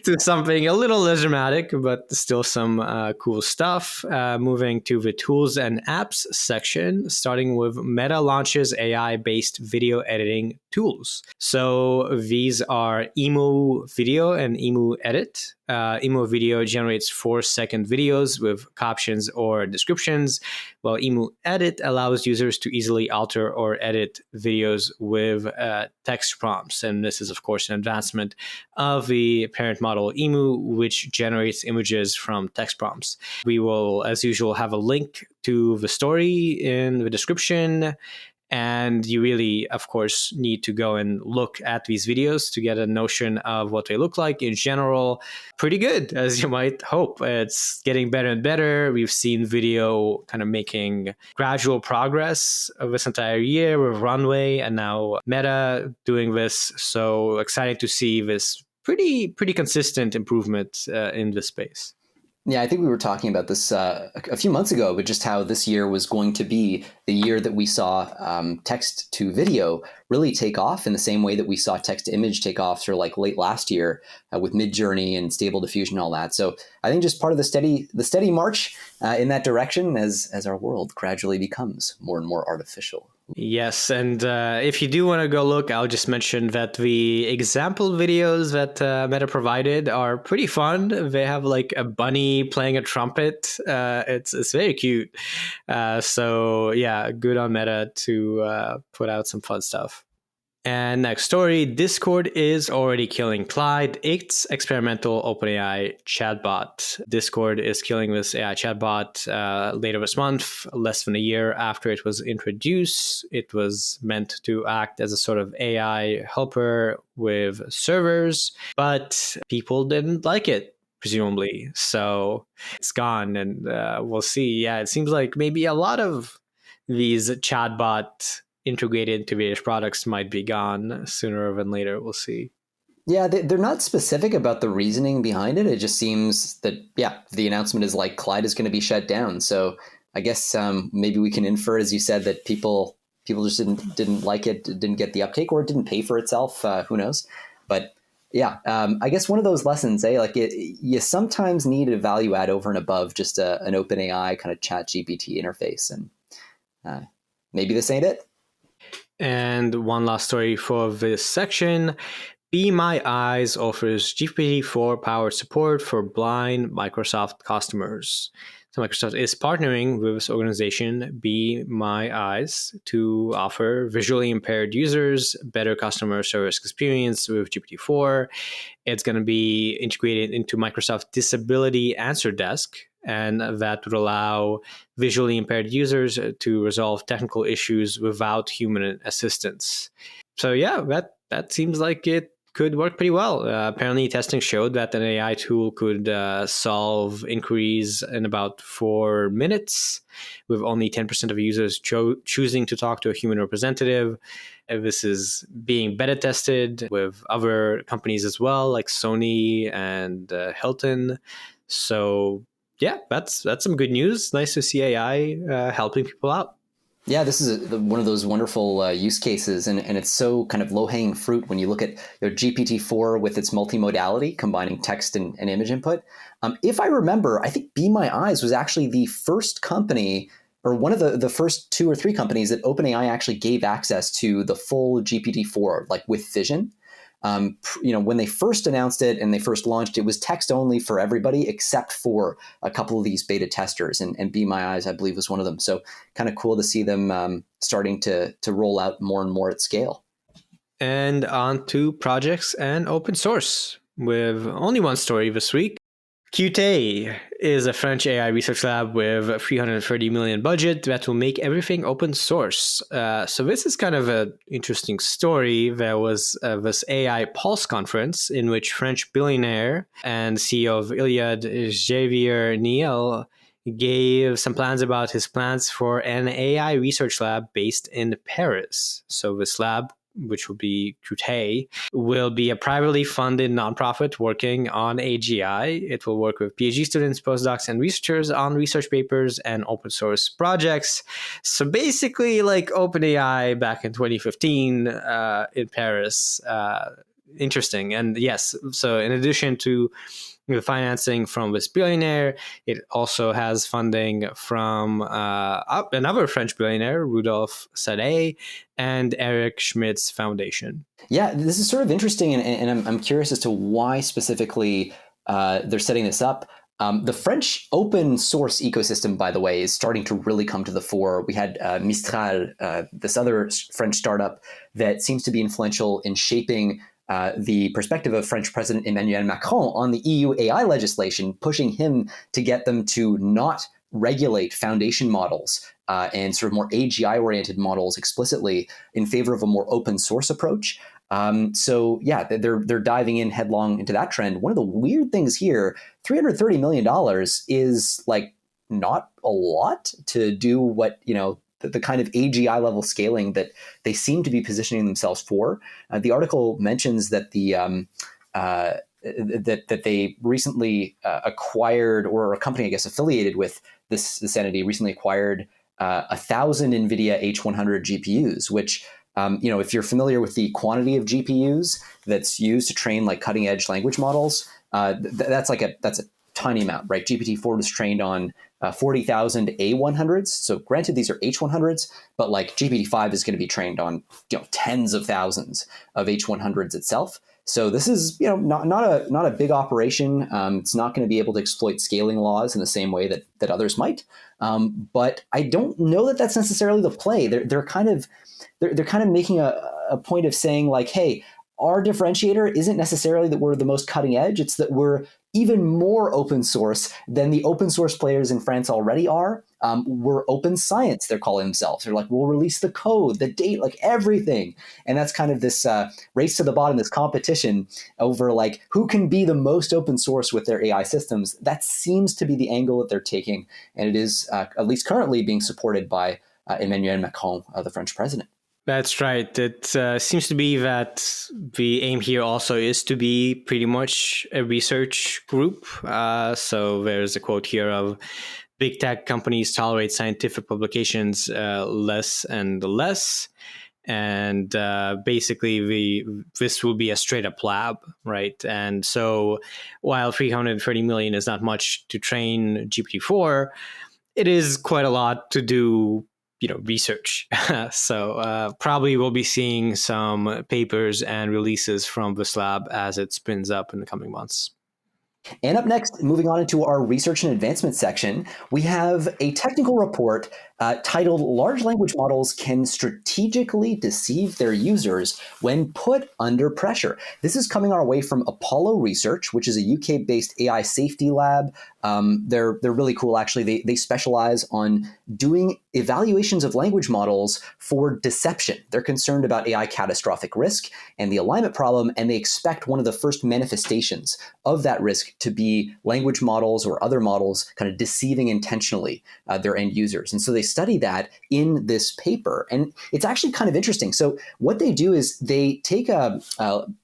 to something a little less dramatic, but still some cool stuff. Moving to the tools and apps section, starting with Meta launches AI-based video editing tools. So these are NeMo Video and NeMo Edit. NeMo Video generates 4-second videos with captions or descriptions, while NeMo Edit allows users to easily alter or edit videos with text prompts. And this is, of course, an advancement of the parent model NeMo, which generates images from text prompts. We will, as usual, have a link to the story in the description. And you really, of course, need to go and look at these videos to get a notion of what they look like. In general, pretty good, as you might hope. It's getting better and better. We've seen video kind of making gradual progress of this entire year with Runway and now Meta doing this. So exciting to see this pretty consistent improvement in this space. Yeah, I think we were talking about this a few months ago, but just how this year was going to be the year that we saw text to video really take off in the same way that we saw text to image take off sort of like late last year with Midjourney and Stable Diffusion and all that. So I think just part of the steady march in that direction as our world gradually becomes more and more artificial. Yes, and if you do want to go look, I'll just mention that the example videos that Meta provided are pretty fun. They have like a bunny playing a trumpet. It's very cute. So yeah, good on Meta to put out some fun stuff. And next story, Discord is already killing Clyde, its experimental OpenAI chatbot. Discord is killing this AI chatbot later this month, less than a year after it was introduced. It was meant to act as a sort of AI helper with servers, but people didn't like it, presumably. So it's gone, and we'll see. Yeah, it seems like maybe a lot of these chatbot integrated into various products might be gone sooner than later. We'll see. Yeah, they're not specific about the reasoning behind it. It just seems that, yeah, the announcement is like Clyde is going to be shut down. So I guess maybe we can infer, as you said, that people just didn't like it, didn't get the uptake, or it didn't pay for itself. Who knows? But yeah, I guess one of those lessons, like you sometimes need a value add over and above just an OpenAI kind of chat GPT interface. And maybe this ain't it. And one last story for this section. Be My Eyes offers GPT-4 powered support for blind Microsoft customers. So Microsoft is partnering with this organization, Be My Eyes, to offer visually impaired users better customer service experience with GPT-4. It's going to be integrated into Microsoft Disability Answer Desk, and that would allow visually impaired users to resolve technical issues without human assistance. So yeah, that seems like it could work pretty well. Apparently, testing showed that an AI tool could solve inquiries in about 4 minutes, with only 10% of users choosing to talk to a human representative. This is being beta tested with other companies as well, like Sony and Hilton. So yeah, that's some good news. Nice to see AI helping people out. Yeah, this is one of those wonderful use cases, and it's so kind of low-hanging fruit when you look at GPT-4 with its multimodality, combining text and image input. If I remember, I think Be My Eyes was actually the first company, or one of the first 2 or 3 companies that OpenAI actually gave access to the full GPT-4, like with vision. When they first announced it and they first launched, it was text only for everybody except for a couple of these beta testers, and Be My Eyes, I believe, was one of them. So kind of cool to see them starting to roll out more and more at scale. And on to projects and open source, with only one story this week. Kyutai is a French AI research lab with a 330 million budget that will make everything open source. So this is kind of an interesting story. There was this AI Pulse conference in which French billionaire and CEO of Iliad, Xavier Niel, gave some plans about his plans for an AI research lab based in Paris. So this lab, which will be Kyutai, will be a privately funded nonprofit working on AGI. It will work with PhD students, postdocs, and researchers on research papers and open source projects. So basically like OpenAI back in 2015 in Paris. Interesting. And yes, so in addition to the financing from this billionaire, it also has funding from another French billionaire, Rudolf Sadeh, and Eric Schmidt's foundation. Yeah, this is sort of interesting, and I'm curious as to why specifically they're setting this up. The French open source ecosystem, by the way, is starting to really come to the fore. We had Mistral, this other French startup that seems to be influential in shaping the perspective of French President Emmanuel Macron on the EU AI legislation, pushing him to get them to not regulate foundation models and sort of more AGI-oriented models explicitly in favor of a more open source approach. So yeah, they're diving in headlong into that trend. One of the weird things here, $330 million is like not a lot to do what, the kind of AGI level scaling that they seem to be positioning themselves for. The article mentions that that they recently acquired, or a company, I guess, affiliated with this entity recently acquired 1,000 Nvidia H100 GPUs, which, if you're familiar with the quantity of GPUs that's used to train like cutting edge language models, that's a tiny amount, right? GPT-4 was trained on 40,000 A100s. So granted, these are H100s, but like GPT-5 is going to be trained on tens of thousands of H100s itself. So this is not a big operation. It's not going to be able to exploit scaling laws in the same way that others might. But I don't know that that's necessarily the play. They're kind of making a point of saying like, hey, our differentiator isn't necessarily that we're the most cutting edge. It's that we're even more open source than the open source players in France already are. We're open science, they're calling themselves. They're like, we'll release the code, the date, like everything. And that's kind of this race to the bottom, this competition over like who can be the most open source with their AI systems. That seems to be the angle that they're taking. And it is at least currently being supported by Emmanuel Macron, the French president. That's right. It seems to be that the aim here also is to be pretty much a research group. So there's a quote here of big tech companies tolerate scientific publications less and less. And basically, this will be a straight up lab, right? And so while 330 million is not much to train GPT-4, it is quite a lot to do research. So probably we'll be seeing some papers and releases from this lab as it spins up in the coming months. And up next, moving on into our research and advancement section, we have a technical report titled Large Language Models Can Strategically Deceive Their Users When Put Under Pressure. This is coming our way from Apollo Research, which is a UK-based AI safety lab. They're really cool, actually. They specialize on doing evaluations of language models for deception. They're concerned about AI catastrophic risk and the alignment problem, and they expect one of the first manifestations of that risk to be language models or other models kind of deceiving intentionally their end users. And so they study that in this paper. And it's actually kind of interesting. So what they do is they take a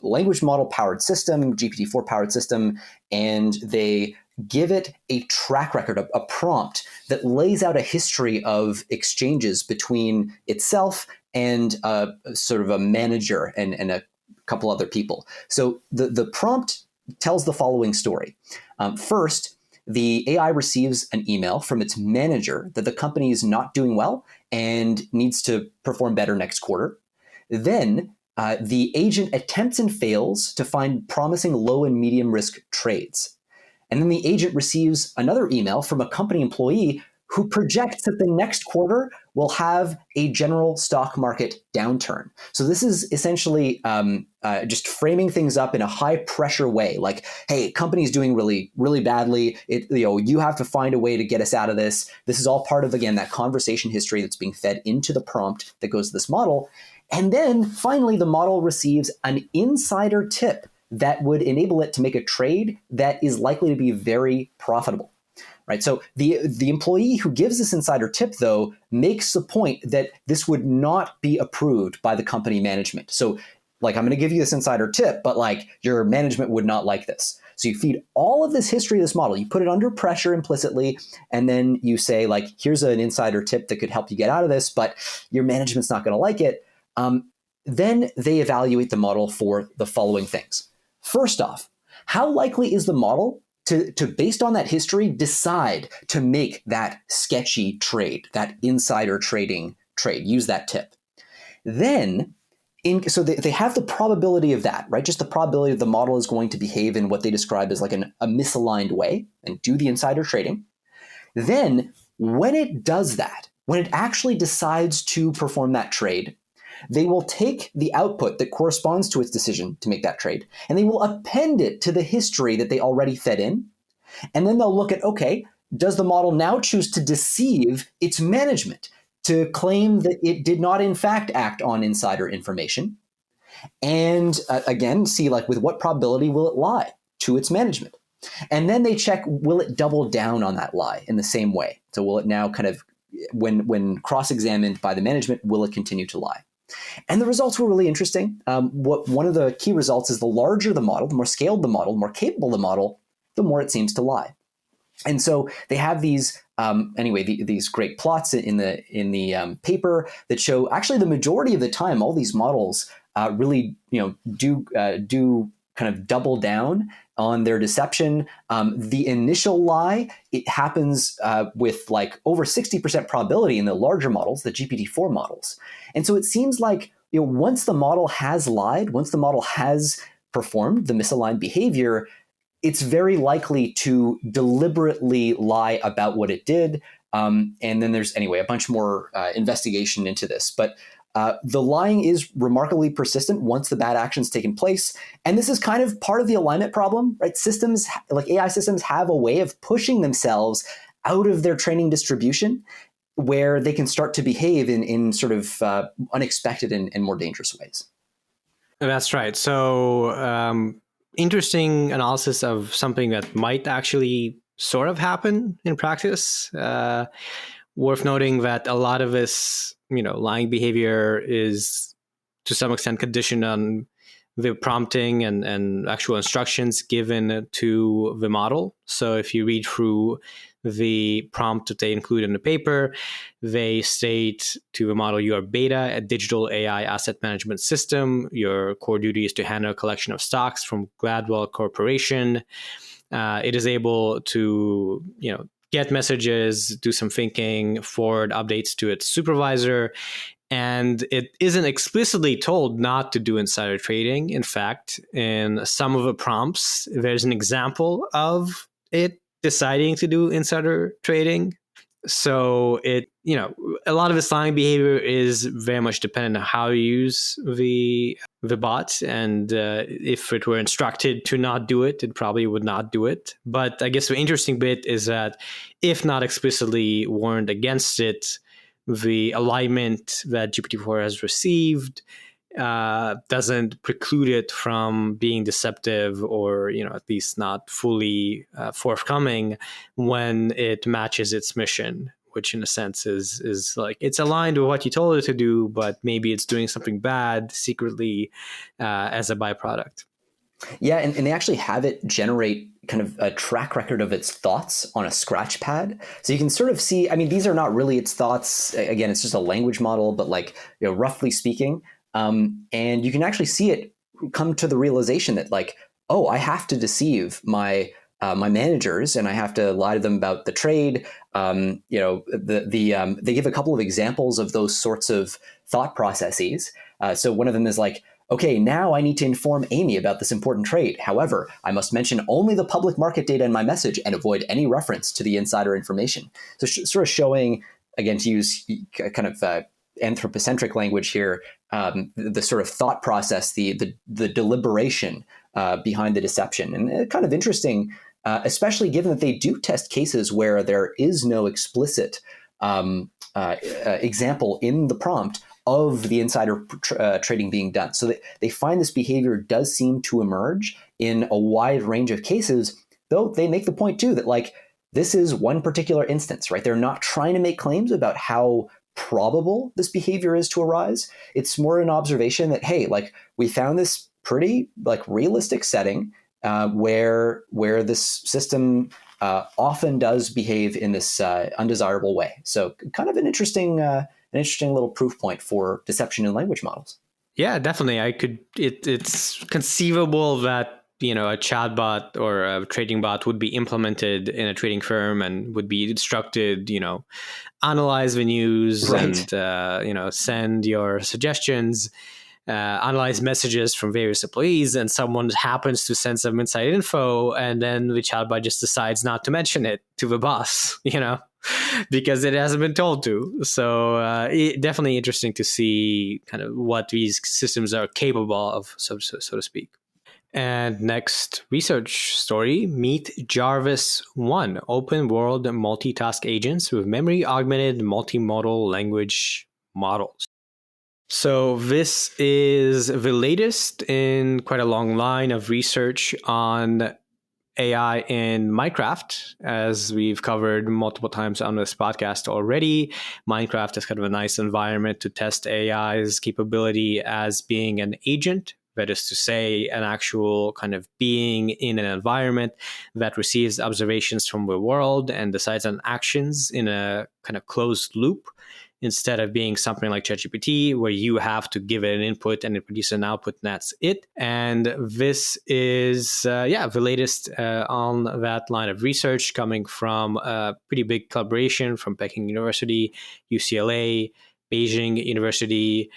language model powered system, GPT-4 powered system, and they give it a track record, a prompt that lays out a history of exchanges between itself and sort of a manager and a couple other people. So the prompt tells the following story. First, the AI receives an email from its manager that the company is not doing well and needs to perform better next quarter. Then the agent attempts and fails to find promising low and medium risk trades. And then the agent receives another email from a company employee who projects that the next quarter will have a general stock market downturn. So this is essentially just framing things up in a high pressure way. Like, hey, company's doing really, really badly. You have to find a way to get us out of this. This is all part of, again, that conversation history that's being fed into the prompt that goes to this model. And then finally, the model receives an insider tip that would enable it to make a trade that is likely to be very profitable. Right. So the employee who gives this insider tip, though, makes the point that this would not be approved by the company management. So, like, I'm going to give you this insider tip, but like your management would not like this. So you feed all of this history of this model, you put it under pressure implicitly, and then you say, like, here's an insider tip that could help you get out of this, but your management's not going to like it. Then they evaluate the model for the following things. First off, how likely is the model to based on that history, decide to make that sketchy trade, that insider trading trade, use that tip? Then, so they have the probability of that, right? Just the probability of the model is going to behave in what they describe as like a misaligned way and do the insider trading. Then, when it does that, when it actually decides to perform that trade, they will take the output that corresponds to its decision to make that trade, and they will append it to the history that they already fed in. And then they'll look at, okay, does the model now choose to deceive its management, to claim that it did not in fact act on insider information? And again, see, like, with what probability will it lie to its management? And then they check, will it double down on that lie in the same way? So will it now kind of, when cross-examined by the management, will it continue to lie? And the results were really interesting. One of the key results is the larger the model, the more scaled the model, the more capable the model, the more it seems to lie. And so they have these these great plots in the paper that show actually the majority of the time all these models really do kind of double down on their deception. The initial lie, it happens with like over 60% probability in the larger models, the GPT-4 models. And so it seems like, once the model has lied, once the model has performed the misaligned behavior, it's very likely to deliberately lie about what it did. And then there's, anyway, a bunch more investigation into this. But the lying is remarkably persistent once the bad action's taken place. And this is kind of part of the alignment problem, right? Systems, like AI systems, have a way of pushing themselves out of their training distribution where they can start to behave in sort of unexpected and more dangerous ways. That's right. So interesting analysis of something that might actually sort of happen in practice. Worth noting that a lot of this, lying behavior is to some extent conditioned on the prompting and actual instructions given to the model. So if you read through the prompt that they include in the paper, they state to the model, you are Beta, a digital AI asset management system. Your core duty is to handle a collection of stocks from Gladwell Corporation. It is able to, get messages, do some thinking, forward updates to its supervisor. And it isn't explicitly told not to do insider trading. In fact, in some of the prompts, there's an example of it deciding to do insider trading. So a lot of this lying behavior is very much dependent on how you use the bot. And if it were instructed to not do it, it probably would not do it. But I guess the interesting bit is that if not explicitly warned against it, the alignment that GPT-4 has received doesn't preclude it from being deceptive, or at least not fully forthcoming when it matches its mission, which in a sense is like it's aligned with what you told it to do, but maybe it's doing something bad secretly as a byproduct. Yeah, and they actually have it generate kind of a track record of its thoughts on a scratch pad. So you can sort of see, I mean, these are not really its thoughts. Again, it's just a language model, but like, roughly speaking. And you can actually see it come to the realization that like, oh, I have to deceive my my managers, and I have to lie to them about the trade. They give a couple of examples of those sorts of thought processes. So one of them is like, okay, now I need to inform Amy about this important trade. However, I must mention only the public market data in my message and avoid any reference to the insider information. So sort of showing, again, to use kind of anthropocentric language here, the sort of thought process, the deliberation behind the deception. And kind of interesting, especially given that they do test cases where there is no explicit example in the prompt of the insider trading being done. So they find this behavior does seem to emerge in a wide range of cases, though they make the point too that like this is one particular instance, right? They're not trying to make claims about how probable this behavior is to arise. It's more an observation that, hey, like we found this pretty like realistic setting where this system often does behave in this undesirable way. So kind of an interesting little proof point for deception in language models. Yeah, definitely. It's conceivable that a chatbot or a trading bot would be implemented in a trading firm and would be instructed, analyze the news, right, and send your suggestions, analyze messages from various employees, and someone happens to send some inside info, and then the chatbot just decides not to mention it to the boss, because it hasn't been told to. So definitely interesting to see kind of what these systems are capable of, so to speak. And next research story, meet Jarvis 1, open world multitask agents with memory-augmented multimodal language models. So this is the latest in quite a long line of research on AI in Minecraft, as we've covered multiple times on this podcast already. Minecraft is kind of a nice environment to test AI's capability as being an agent. That is to say, an actual kind of being in an environment that receives observations from the world and decides on actions in a kind of closed loop. instead of being something like ChatGPT, where you have to give it an input and it produces an output, and that's it. And this is, the latest on that line of research, coming from a pretty big collaboration from Peking University, UCLA, Beijing University,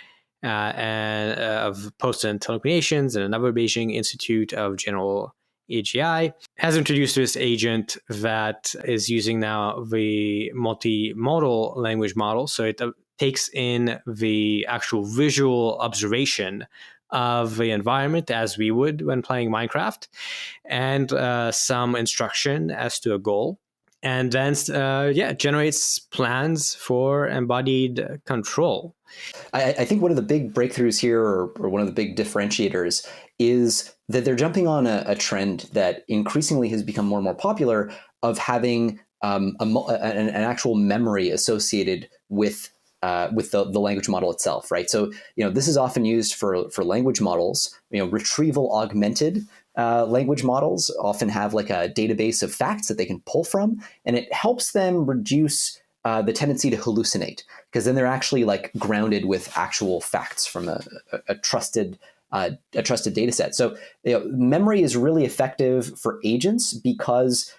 and of Post and Telecommunications, and another Beijing Institute of General AGI, has introduced this agent that is using now the multimodal language model. So it takes in the actual visual observation of the environment as we would when playing Minecraft, and some instruction as to a goal. And then, generates plans for embodied control. I think one of the big breakthroughs here, or one of the big differentiators, is that they're jumping on a trend that increasingly has become more and more popular, of having an actual memory associated with the language model itself, right? So, this is often used for language models. Retrieval augmented language models often have like a database of facts that they can pull from, and it helps them reduce the tendency to hallucinate, because then they're actually like grounded with actual facts from a trusted data set. So memory is really effective for agents, because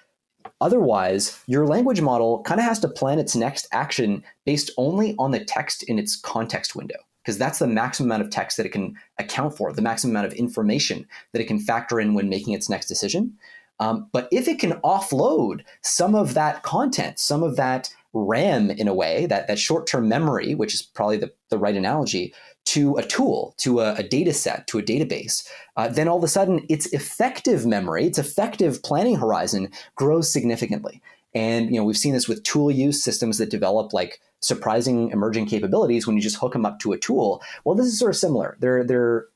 otherwise your language model kind of has to plan its next action based only on the text in its context window, because that's the maximum amount of text that it can account for, the maximum amount of information that it can factor in when making its next decision. But if it can offload some of that content, some of that RAM, in a way, that short-term memory, which is probably the right analogy, to a tool, to a data set, to a database, then all of a sudden its effective memory, its effective planning horizon grows significantly. And we've seen this with tool use, systems that develop like surprising emerging capabilities when you just hook them up to a tool. Well, this is sort of similar. They're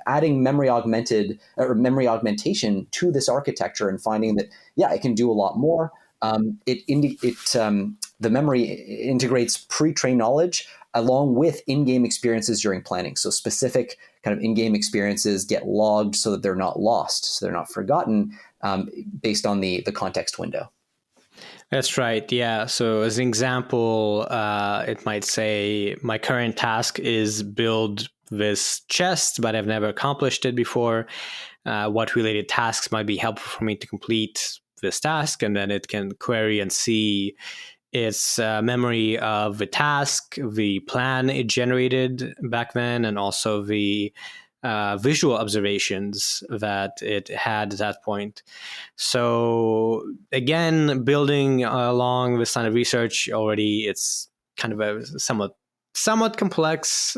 adding memory augmented or memory augmentation to this architecture, and finding that it can do a lot more. The memory integrates pre-trained knowledge along with in-game experiences during planning. So specific kind of in-game experiences get logged so that they're not lost, so they're not forgotten, based on the context window. That's right. Yeah. So as an example, it might say my current task is build this chest, but I've never accomplished it before. What related tasks might be helpful for me to complete this task? And then it can query and see its memory of the task, the plan it generated back then, and also the visual observations that it had at that point. So again, building along this line of research already, it's kind of a somewhat complex,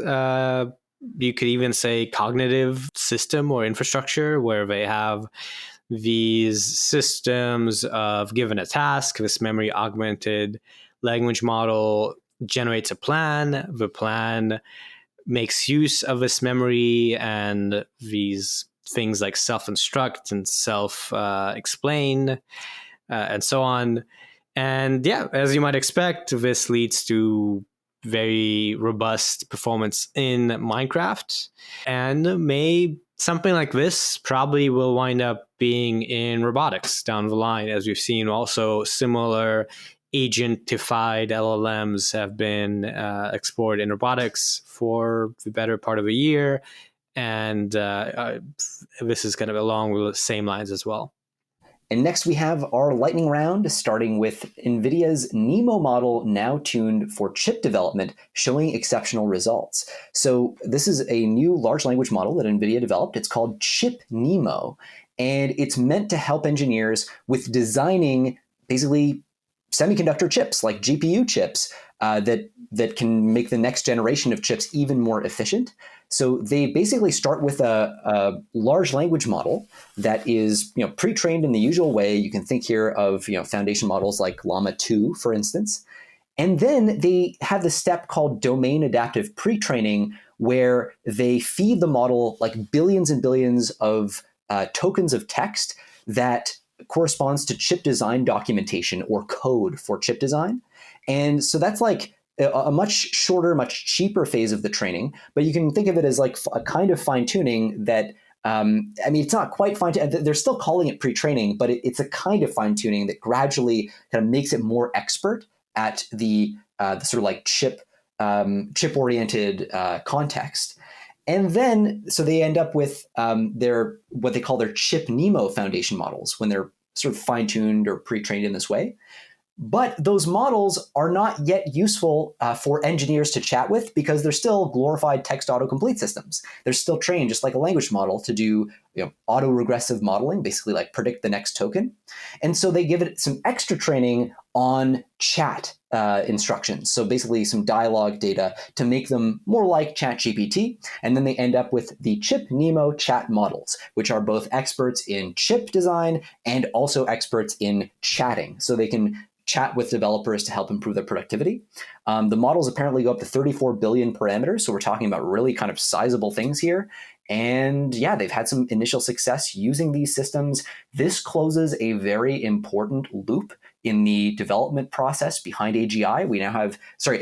you could even say cognitive system or infrastructure, where they have these systems of given a task, this memory augmented language model generates a plan, the plan makes use of this memory and these things like self-instruct and self-explain, and so on. And as you might expect, this leads to very robust performance in Minecraft, and something like this probably will wind up being in robotics down the line, as we've seen also similar agentified LLMs have been explored in robotics for the better part of a year. And this is kind of along with the same lines as well. And next we have our lightning round, starting with NVIDIA's NeMo model, now tuned for chip development, showing exceptional results. So this is a new large language model that NVIDIA developed. It's called Chip NeMo, and it's meant to help engineers with designing basically semiconductor chips, like GPU chips, that can make the next generation of chips even more efficient. So they basically start with a large language model that is pre-trained in the usual way. You can think here of foundation models like Llama 2, for instance. And then they have this step called domain adaptive pre-training, where they feed the model like billions and billions of tokens of text that corresponds to chip design documentation or code for chip design. And so that's like a much shorter, much cheaper phase of the training, but you can think of it as like a kind of fine tuning that, it's not quite fine. They're still calling it pre-training, but it's a kind of fine tuning that gradually kind of makes it more expert at the sort of like chip chip-oriented context. And then, so they end up with their what they call their chip NeMo foundation models when they're sort of fine-tuned or pre-trained in this way. But those models are not yet useful for engineers to chat with because they're still glorified text autocomplete systems. They're still trained just like a language model to do auto-regressive modeling, basically like predict the next token. And so they give it some extra training on chat instructions. So basically some dialogue data to make them more like ChatGPT. And then they end up with the chip NeMo chat models, which are both experts in chip design and also experts in chatting. So they can chat with developers to help improve their productivity. The models apparently go up to 34 billion parameters. So we're talking about really kind of sizable things here. And yeah, they've had some initial success using these systems. This closes a very important loop in the development process behind AGI.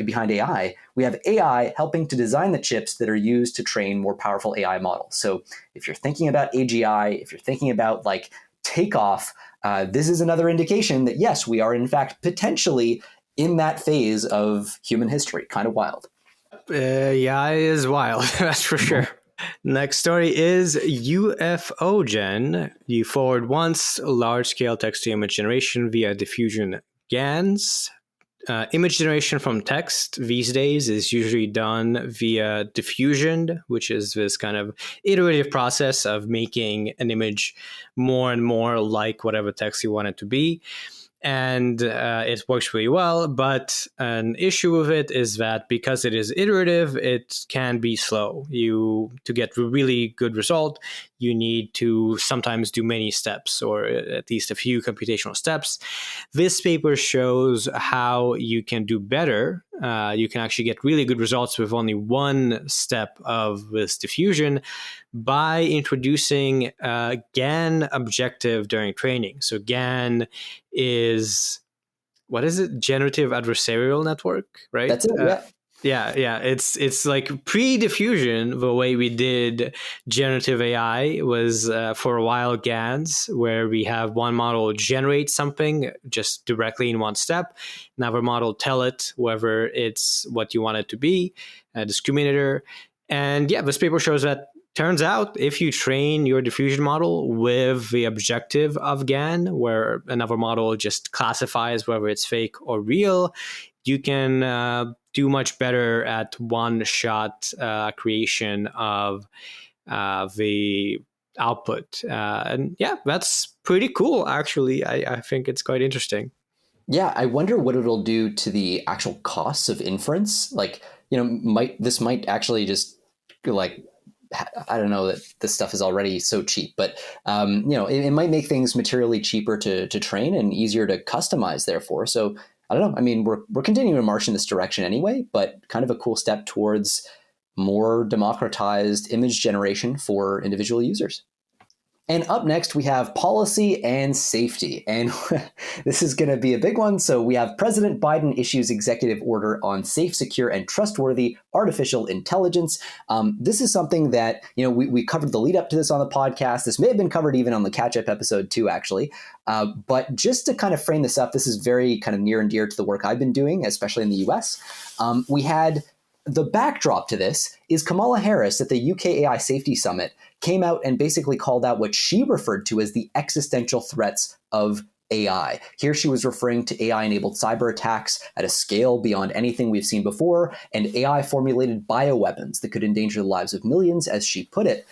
Behind AI. We have AI helping to design the chips that are used to train more powerful AI models. So if you're thinking about AGI, if you're thinking about like takeoff, this is another indication that, yes, we are in fact potentially in that phase of human history. Kind of wild. Yeah, it is wild. That's for sure. Next story is UFOGen. You forward once large-scale text-to-image generation via diffusion GANs. Image generation from text these days is usually done via diffusion, which is this kind of iterative process of making an image more and more like whatever text you want it to be. And it works really well, but an issue with it is that because it is iterative, it can be slow. To get a really good result, you need to sometimes do many steps, or at least a few computational steps. This paper shows how you can do better. You can actually get really good results with only one step of this diffusion by introducing a GAN objective during training. So GAN is, what is it? Generative adversarial network, right? That's it, yeah. Yeah. It's like pre-diffusion, the way we did generative AI was for a while GANs, where we have one model generate something just directly in one step, another model tell it whether it's what you want it to be, a discriminator. And yeah, this paper shows that turns out if you train your diffusion model with the objective of GAN, where another model just classifies whether it's fake or real, you can do much better at one-shot creation of the output. And yeah, that's pretty cool, actually. I think it's quite interesting. Yeah, I wonder what it'll do to the actual costs of inference. Like, this might actually just like, I don't know that this stuff is already so cheap, but it might make things materially cheaper to train and easier to customize. Therefore, so I don't know. I mean, we're continuing to march in this direction anyway, but kind of a cool step towards more democratized image generation for individual users. And up next, we have policy and safety. And this is going to be a big one. So we have President Biden issues executive order on safe, secure, and trustworthy artificial intelligence. This is something that, we covered the lead up to this on the podcast. This may have been covered even on the catch-up episode too, actually. But just to kind of frame this up, this is very kind of near and dear to the work I've been doing, especially in the US. We had the backdrop to this is Kamala Harris at the UK AI Safety Summit came out and basically called out what she referred to as the existential threats of AI. Here she was referring to AI-enabled cyber attacks at a scale beyond anything we've seen before, and AI-formulated bioweapons that could endanger the lives of millions, as she put it.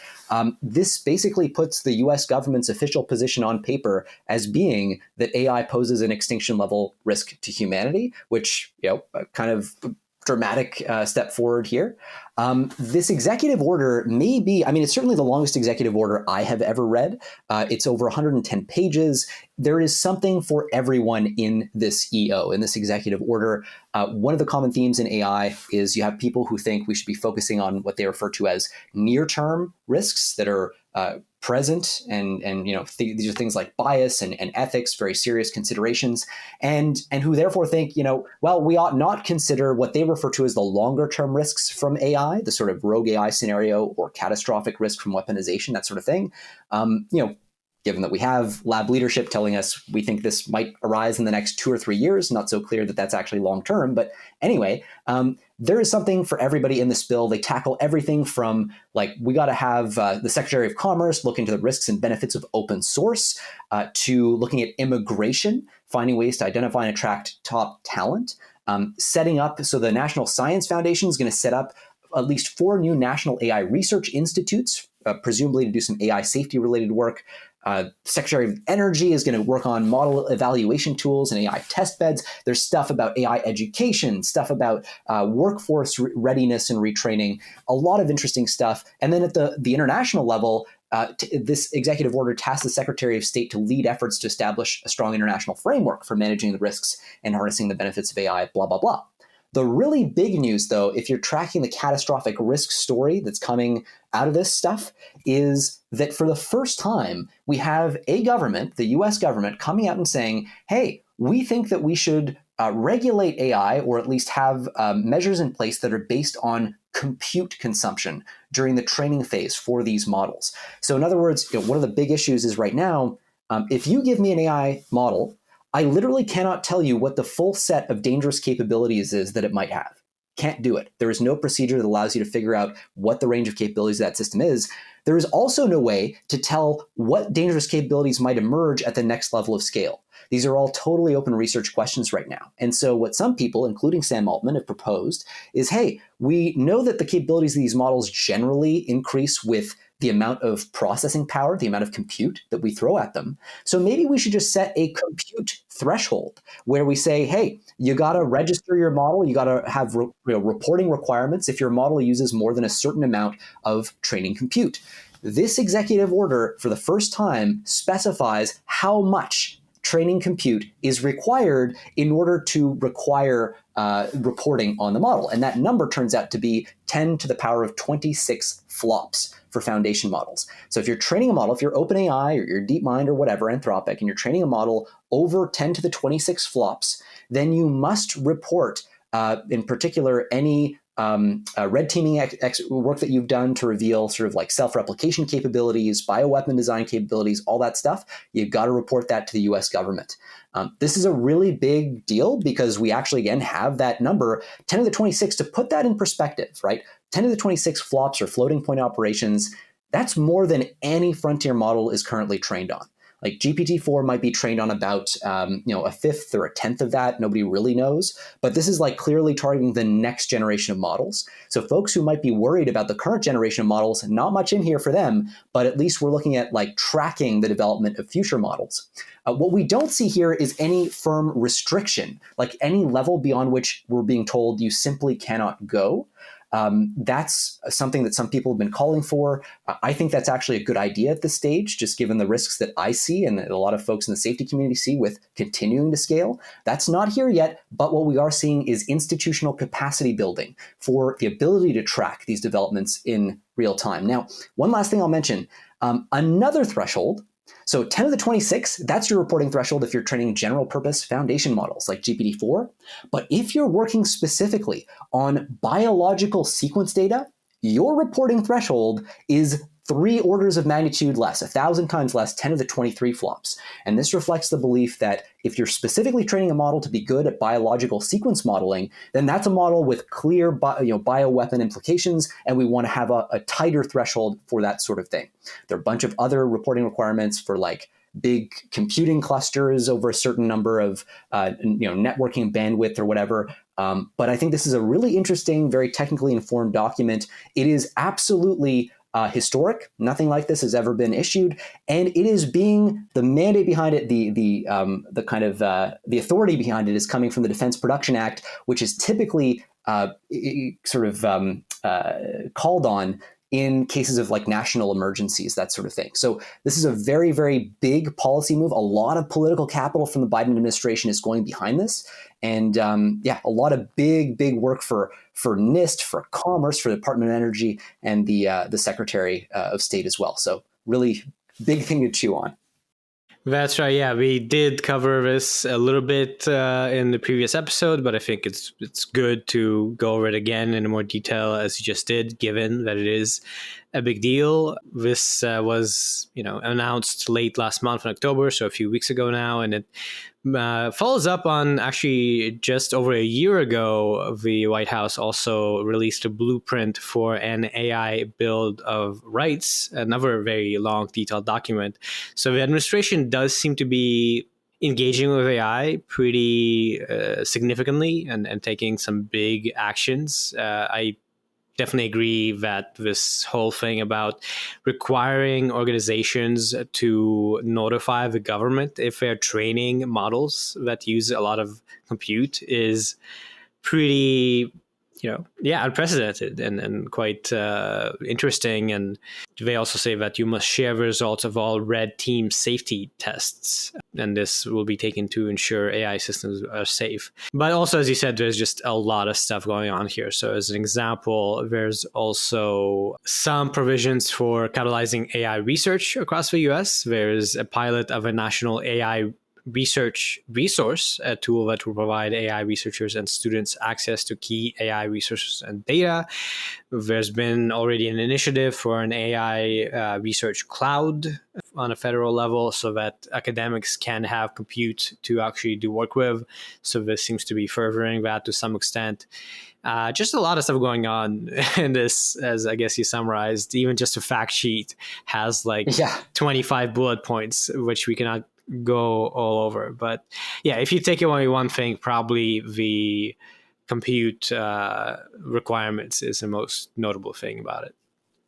This basically puts the US government's official position on paper as being that AI poses an extinction-level risk to humanity, which, kind of dramatic step forward here. This executive order may be, it's certainly the longest executive order I have ever read. It's over 110 pages. There is something for everyone in this EO, in this executive order. One of the common themes in AI is you have people who think we should be focusing on what they refer to as near-term risks that are present, and these are things like bias and ethics, very serious considerations, and who therefore think, we ought not consider what they refer to as the longer term risks from AI, the sort of rogue AI scenario or catastrophic risk from weaponization, that sort of thing. given that we have lab leadership telling us we think this might arise in the next 2 or 3 years. Not so clear that that's actually long term. But anyway, there is something for everybody in this bill. They tackle everything from like, we got to have the Secretary of Commerce look into the risks and benefits of open source, to looking at immigration, finding ways to identify and attract top talent, setting up. So the National Science Foundation is going to set up at least 4 new national AI research institutes, presumably to do some AI safety related work. Secretary of Energy is going to work on model evaluation tools and AI test beds. There's stuff about AI education, stuff about workforce readiness and retraining, a lot of interesting stuff. And then at the international level, this executive order tasks the Secretary of State to lead efforts to establish a strong international framework for managing the risks and harnessing the benefits of AI, blah, blah, blah. The really big news, though, if you're tracking the catastrophic risk story that's coming out of this stuff, is that for the first time, we have a government, the US government, coming out and saying, hey, we think that we should regulate AI, or at least have measures in place that are based on compute consumption during the training phase for these models. So in other words, one of the big issues is right now, if you give me an AI model, I literally cannot tell you what the full set of dangerous capabilities is that it might have. Can't do it. There is no procedure that allows you to figure out what the range of capabilities of that system is. There is also no way to tell what dangerous capabilities might emerge at the next level of scale. These are all totally open research questions right now. And so what some people, including Sam Altman, have proposed is, hey, we know that the capabilities of these models generally increase with the amount of processing power, the amount of compute that we throw at them. So maybe we should just set a compute threshold where we say, hey, you got to register your model. You got to have reporting requirements if your model uses more than a certain amount of training compute. This executive order, for the first time, specifies how much training compute is required in order to require reporting on the model. And that number turns out to be 10 to the power of 26 flops for foundation models. So if you're training a model, if you're OpenAI or you're DeepMind or whatever, Anthropic, and you're training a model over 10 to the 26 flops, then you must report, in particular, any red teaming work that you've done to reveal sort of like self-replication capabilities, bioweapon design capabilities, all that stuff. You've got to report that to the US government. This is a really big deal because we actually, again, have that number, 10 to the 26, to put that in perspective, right? 10 to the 26 flops or floating point operations, that's more than any frontier model is currently trained on. Like GPT-4 might be trained on about a fifth or a tenth of that. Nobody really knows. But this is like clearly targeting the next generation of models. So folks who might be worried about the current generation of models, not much in here for them, but at least we're looking at like tracking the development of future models. What we don't see here is any firm restriction, like any level beyond which we're being told you simply cannot go. That's something that some people have been calling for. I think that's actually a good idea at this stage, just given the risks that I see and that a lot of folks in the safety community see with continuing to scale. That's not here yet, but what we are seeing is institutional capacity building for the ability to track these developments in real time. Now, one last thing I'll mention, another threshold. So 10 to the 26, that's your reporting threshold if you're training general purpose foundation models like GPT-4. But if you're working specifically on biological sequence data, your reporting threshold is 3 orders of magnitude less, 1,000 times less, 10 to the 23 flops. And this reflects the belief that if you're specifically training a model to be good at biological sequence modeling, then that's a model with clear bioweapon implications, and we want to have a tighter threshold for that sort of thing. There are a bunch of other reporting requirements for like big computing clusters over a certain number of networking bandwidth or whatever. But I think this is a really interesting, very technically informed document. It is absolutely historic. Nothing like this has ever been issued, and it is being the mandate behind it. The authority behind it is coming from the Defense Production Act, which is typically called on in cases of like national emergencies, that sort of thing. So this is a very, very big policy move. A lot of political capital from the Biden administration is going behind this. And a lot of big work for NIST, for Commerce, for the Department of Energy, and the Secretary of State as well. So really big thing to chew on. That's right. Yeah, we did cover this a little bit in the previous episode, but I think it's good to go over it again in more detail as you just did, given that it is a big deal. This was, announced late last month in October, so a few weeks ago now, and it follows up on actually just over a year ago. The White House also released a blueprint for an AI Bill of Rights, another very long, detailed document. So the administration does seem to be engaging with AI pretty significantly and taking some big actions. I definitely agree that this whole thing about requiring organizations to notify the government if they're training models that use a lot of compute is pretty, unprecedented and quite interesting. And they also say that you must share the results of all red team safety tests, and this will be taken to ensure AI systems are safe. But also, as you said, there's just a lot of stuff going on here. So as an example, there's also some provisions for catalyzing AI research across the US. There's a pilot of a national AI research resource, a tool that will provide AI researchers and students access to key AI resources and data. There's been already an initiative for an AI research cloud on a federal level so that academics can have compute to actually do work with. So this seems to be furthering that to some extent. Just a lot of stuff going on in this, as I guess you summarized. Even just a fact sheet has 25 bullet points, which we cannot go all over. But yeah, if you take away one thing, probably the compute requirements is the most notable thing about it.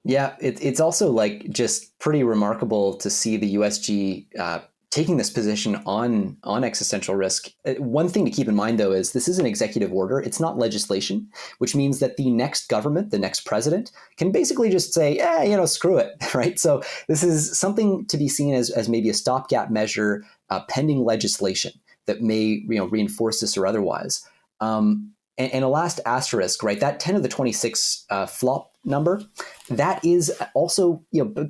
Yeah, it's also just pretty remarkable to see the USG taking this position on existential risk. One thing to keep in mind, though, is this is an executive order. It's not legislation, which means that the next government, the next president, can basically just say, screw it, right? So this is something to be seen as maybe a stopgap measure pending legislation that may reinforce this or otherwise. And a last asterisk, right? That 10 of the 26 flop number, that is also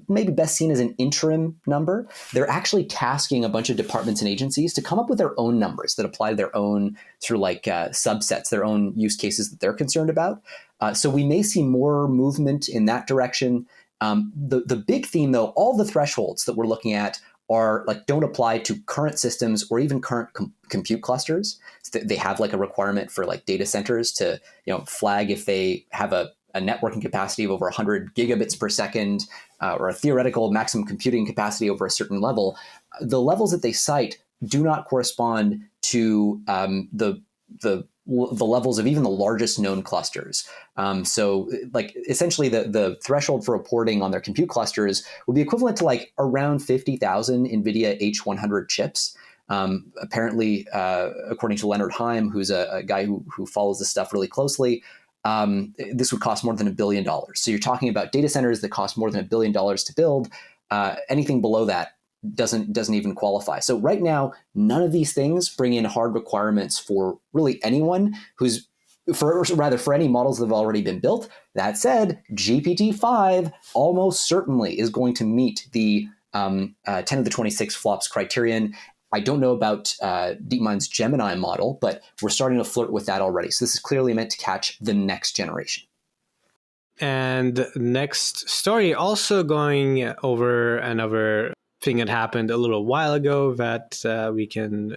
maybe best seen as an interim number. They're actually tasking a bunch of departments and agencies to come up with their own numbers that apply to their own sort of subsets, their own use cases that they're concerned about. So we may see more movement in that direction. The big theme, though, all the thresholds that we're looking at are don't apply to current systems or even current compute clusters. So they have a requirement for data centers to flag if they have a networking capacity of over 100 gigabits per second or a theoretical maximum computing capacity over a certain level. The levels that they cite do not correspond to the levels of even the largest known clusters. So essentially the threshold for reporting on their compute clusters would be equivalent to around 50,000 Nvidia H100 chips. Apparently, according to Leonard Heim, who's a guy who follows this stuff really closely, this would cost more than $1 billion. So you're talking about data centers that cost more than $1 billion to build. Anything below that doesn't even qualify. So right now, none of these things bring in hard requirements for really anyone for any models that have already been built. That said, GPT-5 almost certainly is going to meet the 10 of the 26 flops criterion. I don't know about DeepMind's Gemini model, but we're starting to flirt with that already. So this is clearly meant to catch the next generation. And next story, also going over another thing that happened a little while ago that we can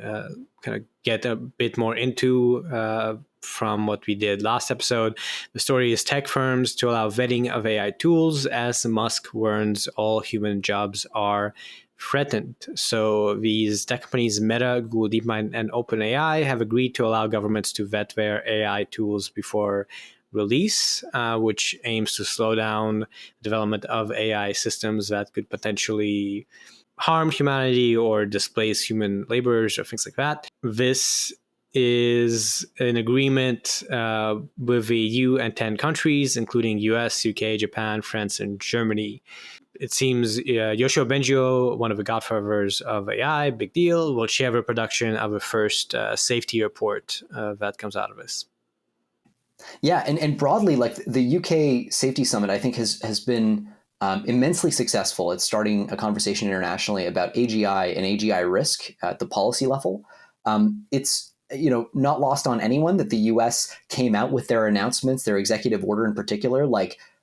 kind of get a bit more into from what we did last episode. The story is tech firms to allow vetting of AI tools as Musk warns all human jobs are threatened. So these tech companies, Meta, Google, DeepMind, and OpenAI, have agreed to allow governments to vet their AI tools before release, which aims to slow down development of AI systems that could potentially harm humanity or displace human laborers or things like that. This is an agreement with the EU and 10 countries, including US, UK, Japan, France, and Germany. It seems Yoshua Bengio, one of the godfathers of AI, big deal, will chair the production of a first safety report that comes out of this. Yeah, and broadly, the UK Safety Summit, I think has been immensely successful at starting a conversation internationally about AGI and AGI risk at the policy level. It's not lost on anyone that the US came out with their announcements, their executive order in particular,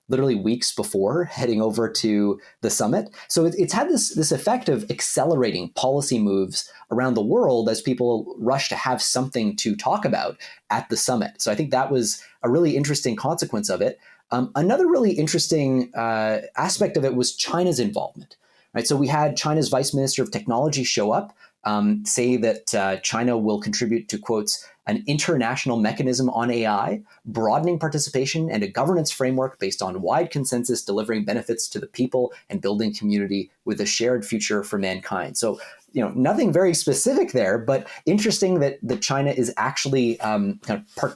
literally weeks before heading over to the summit. So it's had this effect of accelerating policy moves around the world as people rush to have something to talk about at the summit. So I think that was a really interesting consequence of it. Another really interesting aspect of it was China's involvement. Right, so we had China's Vice Minister of Technology show up, say that China will contribute to, quotes, an international mechanism on AI, broadening participation and a governance framework based on wide consensus, delivering benefits to the people and building community with a shared future for mankind. So, nothing very specific there, but interesting that China is actually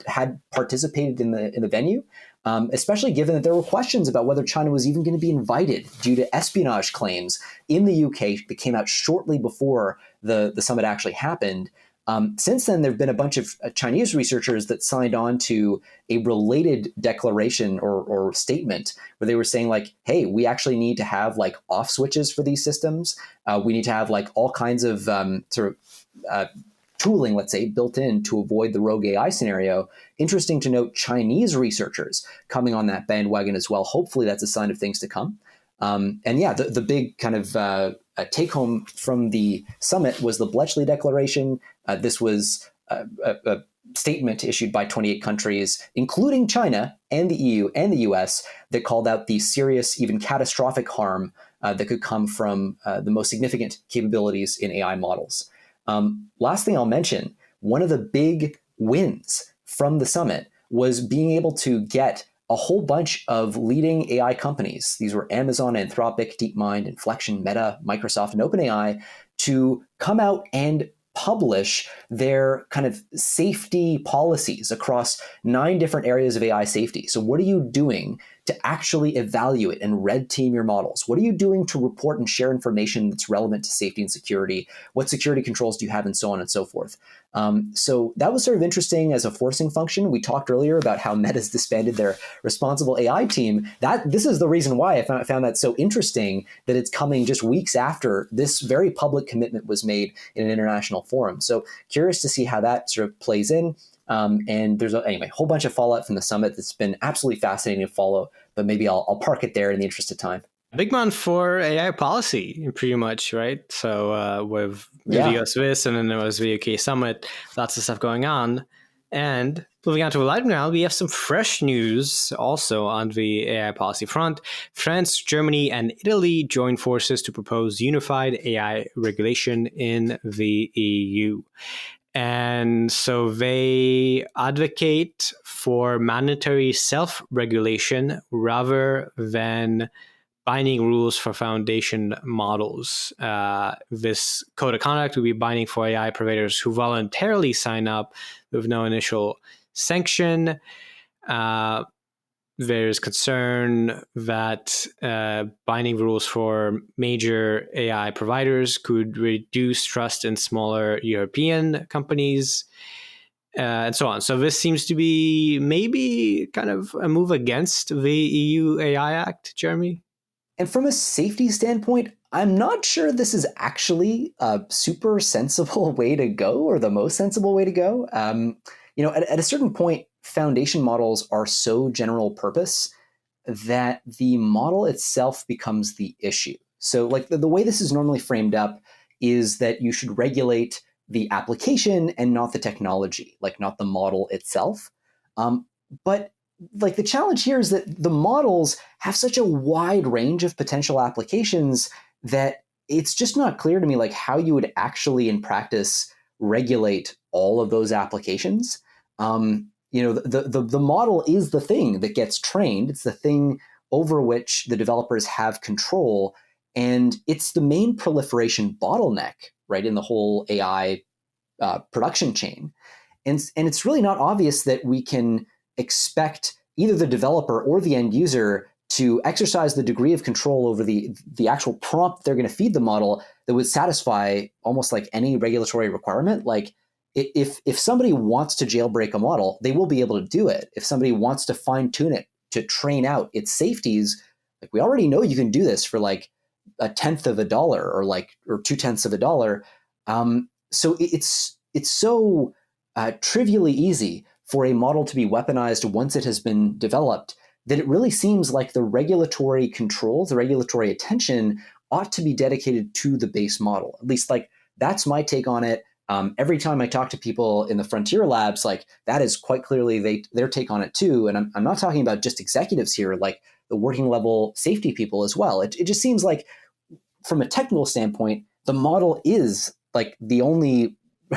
had participated in the venue. Especially given that there were questions about whether China was even going to be invited due to espionage claims in the UK that came out shortly before the summit actually happened. Since then, there have been a bunch of Chinese researchers that signed on to a related declaration or statement where they were saying like, hey, we actually need to have like off switches for these systems. We need to have like all kinds of tooling, let's say, built in to avoid the rogue AI scenario. Interesting to note Chinese researchers coming on that bandwagon as well. Hopefully that's a sign of things to come. And yeah, the big kind of take home from the summit was the Bletchley Declaration. This was a statement issued by 28 countries, including China and the EU and the US, that called out the serious, even catastrophic harm that could come from the most significant capabilities in AI models. Last thing I'll mention, one of the big wins from the summit was being able to get a whole bunch of leading AI companies. These were Amazon, Anthropic, DeepMind, Inflection, Meta, Microsoft, and OpenAI to come out and publish their kind of safety policies across 9 different areas of AI safety. So what are you doing to actually evaluate and red team your models? What are you doing to report and share information that's relevant to safety and security? What security controls do you have, and so on and so forth? So that was sort of interesting as a forcing function. We talked earlier about how Meta's disbanded their responsible AI team. This is the reason why I found that so interesting, that it's coming just weeks after this very public commitment was made in an international forum. So curious to see how that sort of plays in. And there's a whole bunch of fallout from the summit that's been absolutely fascinating to follow, but maybe I'll park it there in the interest of time. Big month for AI policy, pretty much, right? So with the US Viz, and then there was the UK Summit, lots of stuff going on. And moving on to a lighter now, we have some fresh news also on the AI policy front. France, Germany, and Italy joined forces to propose unified AI regulation in the EU. And so they advocate for mandatory self-regulation rather than binding rules for foundation models. This code of conduct will be binding for AI providers who voluntarily sign up with no initial sanction. There's concern that binding rules for major AI providers could reduce trust in smaller European companies, and so on. So this seems to be maybe kind of a move against the EU AI Act, Jeremy? And from a safety standpoint, I'm not sure this is actually a super sensible way to go, or the most sensible way to go. At a certain point, foundation models are so general purpose that the model itself becomes the issue. So like the way this is normally framed up is that you should regulate the application and not the technology, like not the model itself. But like the challenge here is that the models have such a wide range of potential applications that it's just not clear to me like how you would actually in practice regulate all of those applications. The model is the thing that gets trained. It's the thing over which the developers have control, and it's the main proliferation bottleneck, right, in the whole AI production chain. And it's really not obvious that we can expect either the developer or the end user to exercise the degree of control over the actual prompt they're going to feed the model that would satisfy almost like any regulatory requirement. Like if somebody wants to jailbreak a model, they will be able to do it. If somebody wants to fine tune it to train out its safeties, like we already know you can do this for like $0.1 or 0.2 dollars. So it's so trivially easy for a model to be weaponized once it has been developed that it really seems like the regulatory controls, the regulatory attention ought to be dedicated to the base model. At least like that's my take on it. Every time I talk to people in the frontier labs, like that is quite clearly their take on it too. And I'm not talking about just executives here, like the working level safety people as well. It just seems like from a technical standpoint, the model is like the only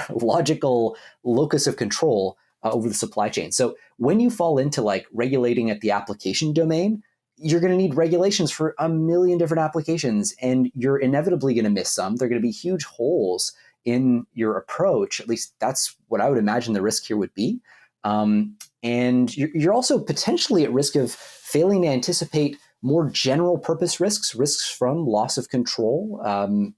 logical locus of control over the supply chain. So when you fall into like regulating at the application domain, you're going to need regulations for a million different applications, and you're inevitably going to miss some. There are going to be huge holes in your approach. At least that's what I would imagine the risk here would be. And you're also potentially at risk of failing to anticipate more general purpose risks from loss of control,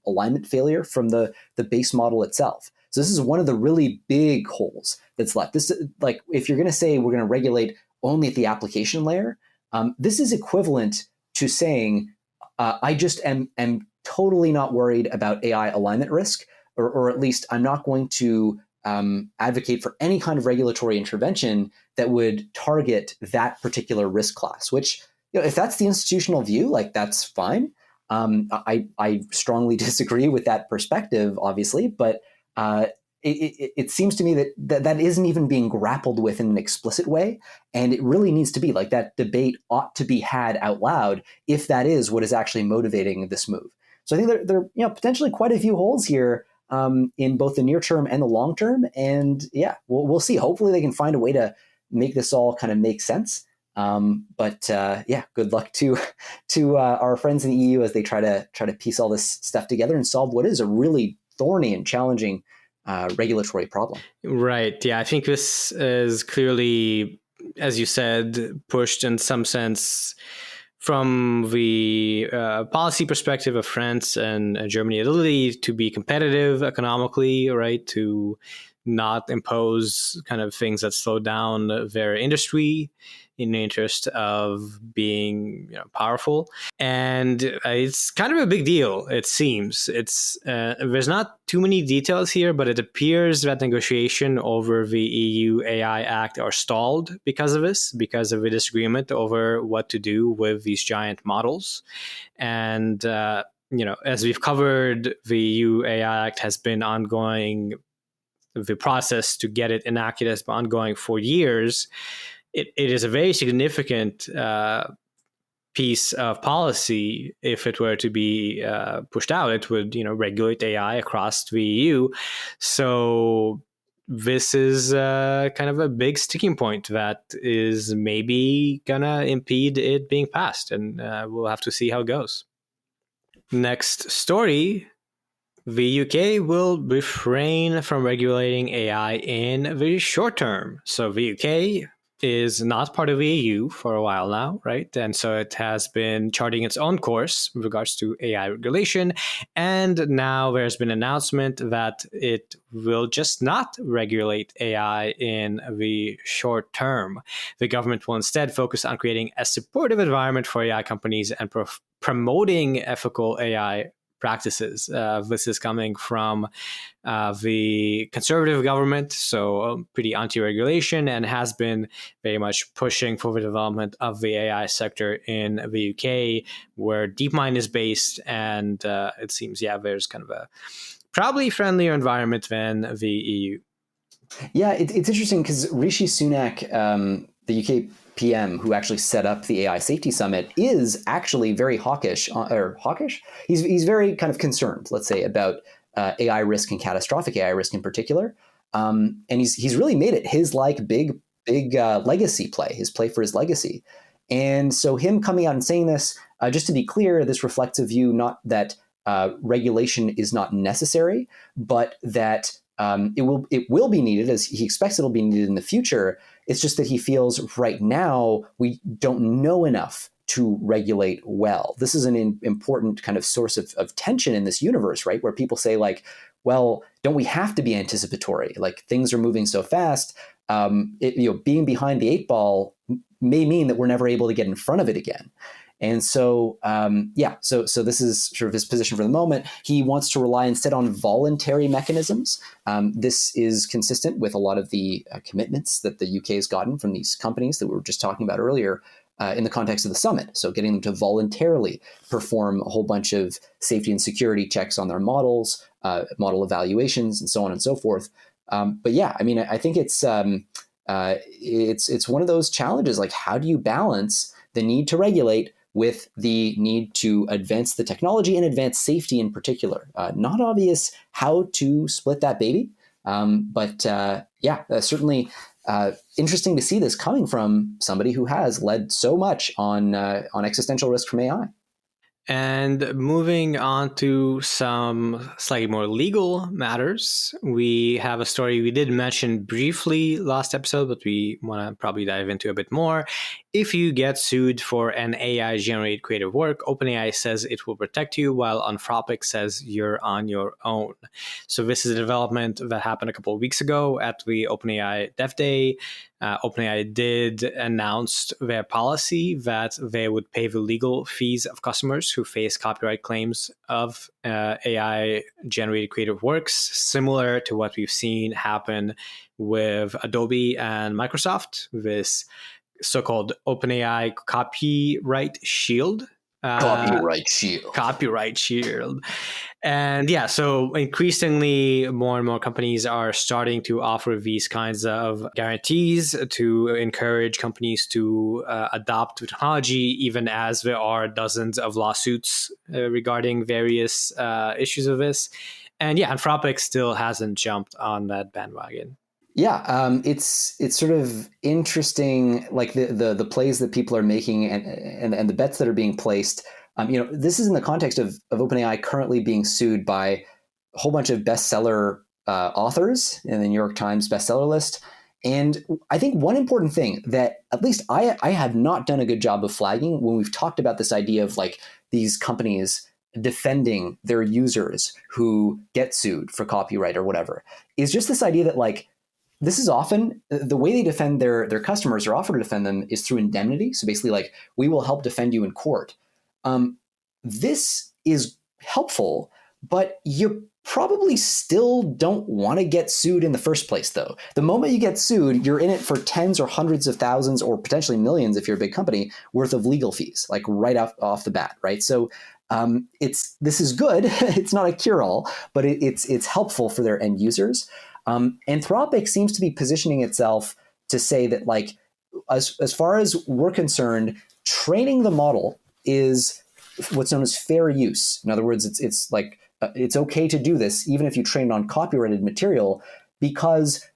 alignment failure from the base model itself. So this is one of the really big holes that's left. This, like, if you're going to say we're going to regulate only at the application layer, this is equivalent to saying I just am totally not worried about AI alignment risk, or at least I'm not going to advocate for any kind of regulatory intervention that would target that particular risk class. Which, if that's the institutional view, like that's fine. I strongly disagree with that perspective, obviously, but it seems to me that isn't even being grappled with in an explicit way, and it really needs to be like that debate ought to be had out loud if that is what is actually motivating this move. So I think there are potentially quite a few holes here in both the near term and the long term, and yeah, we'll see. Hopefully, they can find a way to make this all kind of make sense. But good luck to our friends in the EU as they try to piece all this stuff together and solve what is a really thorny and challenging regulatory problem. Right. Yeah, I think this is clearly, as you said, pushed in some sense from the policy perspective of France and Germany, Italy, to be competitive economically, right? To not impose kind of things that slow down their industry in the interest of being powerful. And it's kind of a big deal, it seems. It's there's not too many details here, but it appears that negotiation over the EU AI Act are stalled because of this, because of a disagreement over what to do with these giant models. And, as we've covered, the EU AI Act has been ongoing. The process to get it enacted has been ongoing for years. It is a very significant piece of policy. If it were to be pushed out, it would regulate AI across the EU. So this is kind of a big sticking point that is maybe gonna impede it being passed, and we'll have to see how it goes. Next story. The UK will refrain from regulating AI in the short term. So the UK is not part of the EU for a while now, right? And so it has been charting its own course with regards to AI regulation. And now there's been an announcement that it will just not regulate AI in the short term. The government will instead focus on creating a supportive environment for AI companies and promoting ethical AI practices. This is coming from the conservative government, so pretty anti-regulation, and has been very much pushing for the development of the AI sector in the UK, where DeepMind is based, and it seems, there's kind of a probably friendlier environment than the EU. Yeah, it's interesting because Rishi Sunak, the UK PM who actually set up the AI Safety Summit, is actually very hawkish. He's very kind of concerned, let's say, about AI risk and catastrophic AI risk in particular. And he's really made it his big legacy play, his play for his legacy. And so him coming out and saying this, just to be clear, this reflects a view not that regulation is not necessary, but that it will be needed, as he expects it'll be needed in the future. It's just that he feels right now we don't know enough to regulate well. This is an important kind of source of tension in this universe, right? Where people say like, well, don't we have to be anticipatory? Like things are moving so fast. Being behind the eight ball may mean that we're never able to get in front of it again. And so, so this is sort of his position for the moment. He wants to rely instead on voluntary mechanisms. This is consistent with a lot of the commitments that the UK has gotten from these companies that we were just talking about earlier in the context of the summit. So getting them to voluntarily perform a whole bunch of safety and security checks on their models, model evaluations, and so on and so forth. But yeah, I mean, I think it's one of those challenges. Like, how do you balance the need to regulate with the need to advance the technology and advance safety in particular? Not obvious how to split that baby, but certainly interesting to see this coming from somebody who has led so much on existential risk from AI. And moving on to some slightly more legal matters, we have a story we did mention briefly last episode, but we want to probably dive into a bit more. If you get sued for an AI-generated creative work, OpenAI says it will protect you, while Anthropic says you're on your own. So this is a development that happened a couple of weeks ago at the OpenAI Dev Day. OpenAI did announce their policy that they would pay the legal fees of customers who face copyright claims of AI-generated creative works, similar to what we've seen happen with Adobe and Microsoft, this so-called OpenAI Copyright Shield. Copyright Shield. Copyright Shield. And yeah, so increasingly more and more companies are starting to offer these kinds of guarantees to encourage companies to adopt technology, even as there are dozens of lawsuits regarding various issues of this. And yeah, Anthropic still hasn't jumped on that bandwagon. Yeah, it's sort of interesting, like the plays that people are making and the bets that are being placed. This is in the context of OpenAI currently being sued by a whole bunch of bestseller authors in the New York Times bestseller list. And I think one important thing that at least I have not done a good job of flagging when we've talked about this idea of like these companies defending their users who get sued for copyright or whatever, is just this idea that like, this is often the way they defend their customers or offer to defend them is through indemnity. So basically, like, we will help defend you in court. This is helpful, but you probably still don't want to get sued in the first place, though. The moment you get sued, you're in it for tens or hundreds of thousands or potentially millions, if you're a big company, worth of legal fees, like right off the bat, right? So this is good. It's not a cure-all, but it's helpful for their end users. Anthropic seems to be positioning itself to say that, like, as far as we're concerned, training the model is what's known as fair use. In other words, it's like it's okay to do this even if you train on copyrighted material, because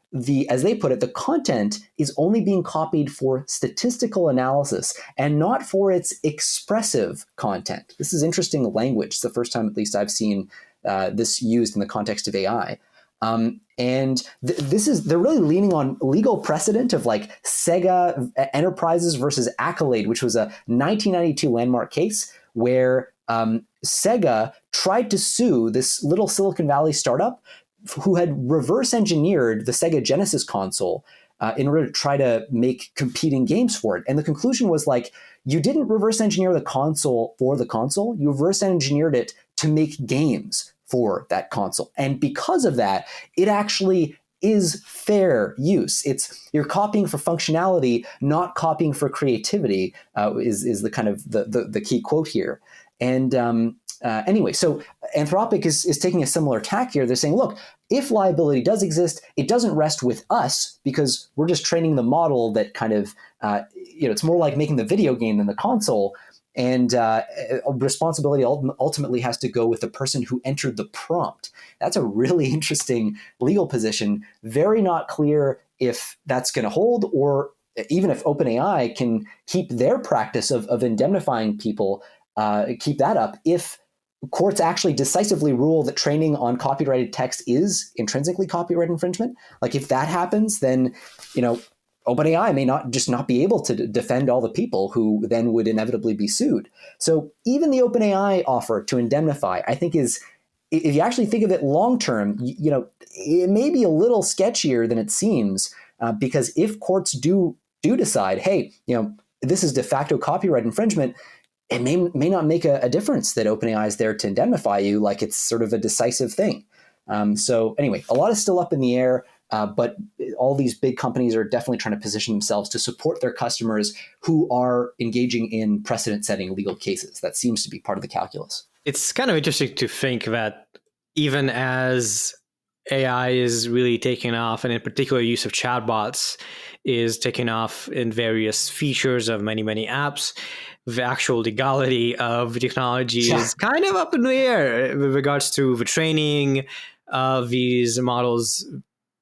as they put it, the content is only being copied for statistical analysis and not for its expressive content. This is interesting language. It's the first time, at least, I've seen this used in the context of AI. They're really leaning on legal precedent of like Sega Enterprises versus Accolade, which was a 1992 landmark case where Sega tried to sue this little Silicon Valley startup who had reverse engineered the Sega Genesis console in order to try to make competing games for it. And the conclusion was like, you didn't reverse engineer the console for the console, you reverse engineered it to make games for that console. And because of that, it actually is fair use. You're copying for functionality, not copying for creativity, is the kind of the key quote here. And anyway, so Anthropic is taking a similar tack here. They're saying, look, if liability does exist, it doesn't rest with us because we're just training the model that kind of, it's more like making the video game than the console. And responsibility ultimately has to go with the person who entered the prompt. That's a really interesting legal position. Very not clear if that's going to hold, or even if OpenAI can keep their practice of indemnifying people, keep that up, if courts actually decisively rule that training on copyrighted text is intrinsically copyright infringement. Like, if that happens, then, OpenAI may not be able to defend all the people who then would inevitably be sued. So even the OpenAI offer to indemnify, I think, is, if you actually think of it long term, it may be a little sketchier than it seems, because if courts do decide, hey, this is de facto copyright infringement, it may not make a difference that OpenAI is there to indemnify you, like it's sort of a decisive thing. So anyway, a lot is still up in the air. But all these big companies are definitely trying to position themselves to support their customers who are engaging in precedent-setting legal cases. That seems to be part of the calculus. It's kind of interesting to think that even as AI is really taking off, and in particular use of chatbots is taking off in various features of many, many apps, the actual legality of technology is kind of up in the air with regards to the training of these models,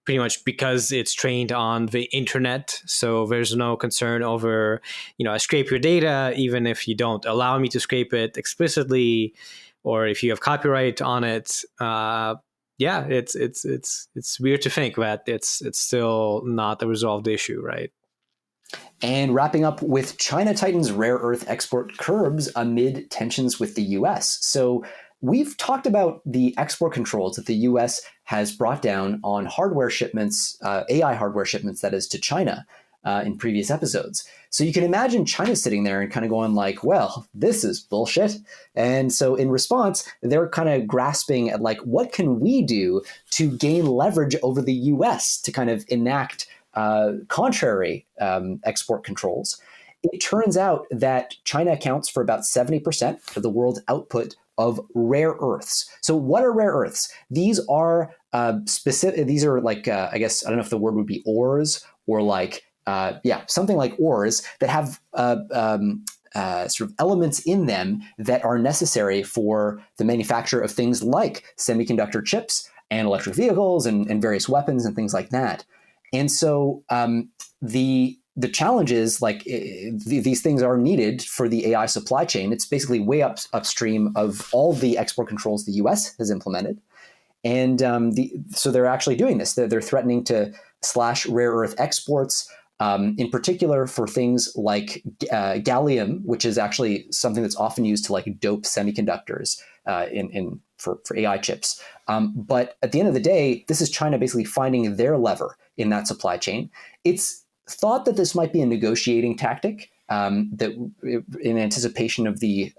pretty much because it's trained on the internet. So there's no concern over, I scrape your data, even if you don't allow me to scrape it explicitly, or if you have copyright on it. Yeah, it's weird to think that it's still not a resolved issue, right? And wrapping up with China tightens rare earth export curbs amid tensions with the US. So we've talked about the export controls that the US has brought down on hardware shipments, AI hardware shipments, that is, to China in previous episodes. So you can imagine China sitting there and kind of going like, well, this is bullshit. And so in response, they're kind of grasping at like, what can we do to gain leverage over the US to kind of enact contrary export controls? It turns out that China accounts for about 70% of the world's output of rare earths. So what are rare earths? These are specific. These are like, I guess, I don't know if the word would be ores or like, something like ores that have sort of elements in them that are necessary for the manufacture of things like semiconductor chips and electric vehicles and various weapons and things like that. And so the challenge is like these things are needed for the AI supply chain. It's basically way upstream of all the export controls the US has implemented. And so they're actually doing this. They're threatening to slash rare earth exports, in particular for things like gallium, which is actually something that's often used to like dope semiconductors for AI chips. But at the end of the day, this is China basically finding their lever in that supply chain. It's thought that this might be a negotiating tactic that in anticipation of the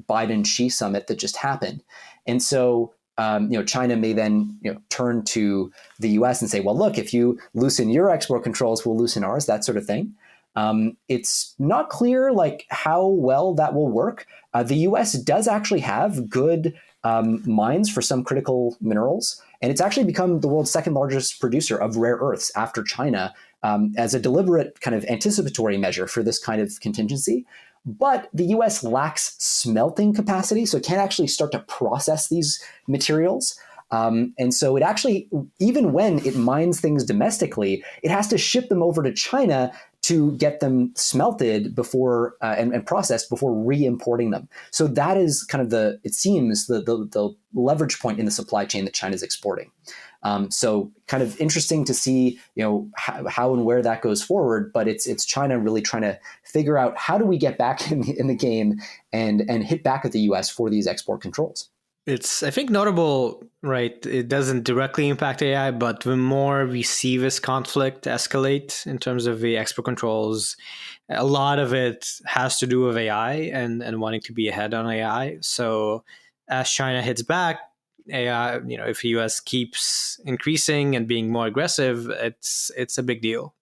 Biden-Xi summit that just happened. And so China may then turn to the US and say, well, look, if you loosen your export controls, we'll loosen ours, that sort of thing. It's not clear like how well that will work. The US does actually have good mines for some critical minerals, and it's actually become the world's second largest producer of rare earths after China, as a deliberate kind of anticipatory measure for this kind of contingency. But the US lacks smelting capacity, so it can't actually start to process these materials. And so it actually, even when it mines things domestically, it has to ship them over to China to get them smelted before and processed before re-importing them. So that is kind of it seems the leverage point in the supply chain that China is exporting. So kind of interesting to see, how and where that goes forward. But it's China really trying to figure out how do we get back in the game and hit back at the US for these export controls. It's, I think, notable, right? It doesn't directly impact AI, but the more we see this conflict escalate in terms of the export controls, a lot of it has to do with AI and wanting to be ahead on AI. So as China hits back, AI, if the US keeps increasing and being more aggressive, it's a big deal.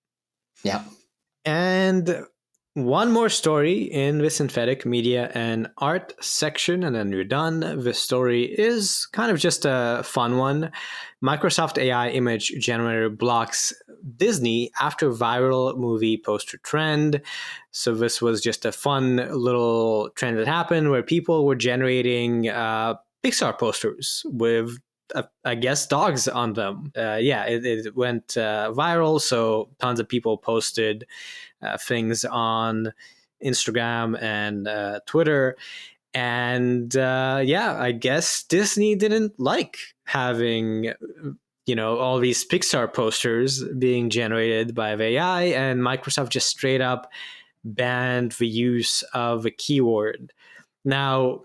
Yeah. And one more story in the synthetic media and art section, and then we're done. The story is kind of just a fun one. Microsoft AI image generator blocks Disney after viral movie poster trend. So this was just a fun little trend that happened where people were generating Pixar posters with, I guess, dogs on them. It went viral, so tons of people posted things on Instagram and Twitter. And I guess Disney didn't like having all these Pixar posters being generated by AI, and Microsoft just straight up banned the use of a keyword. Now,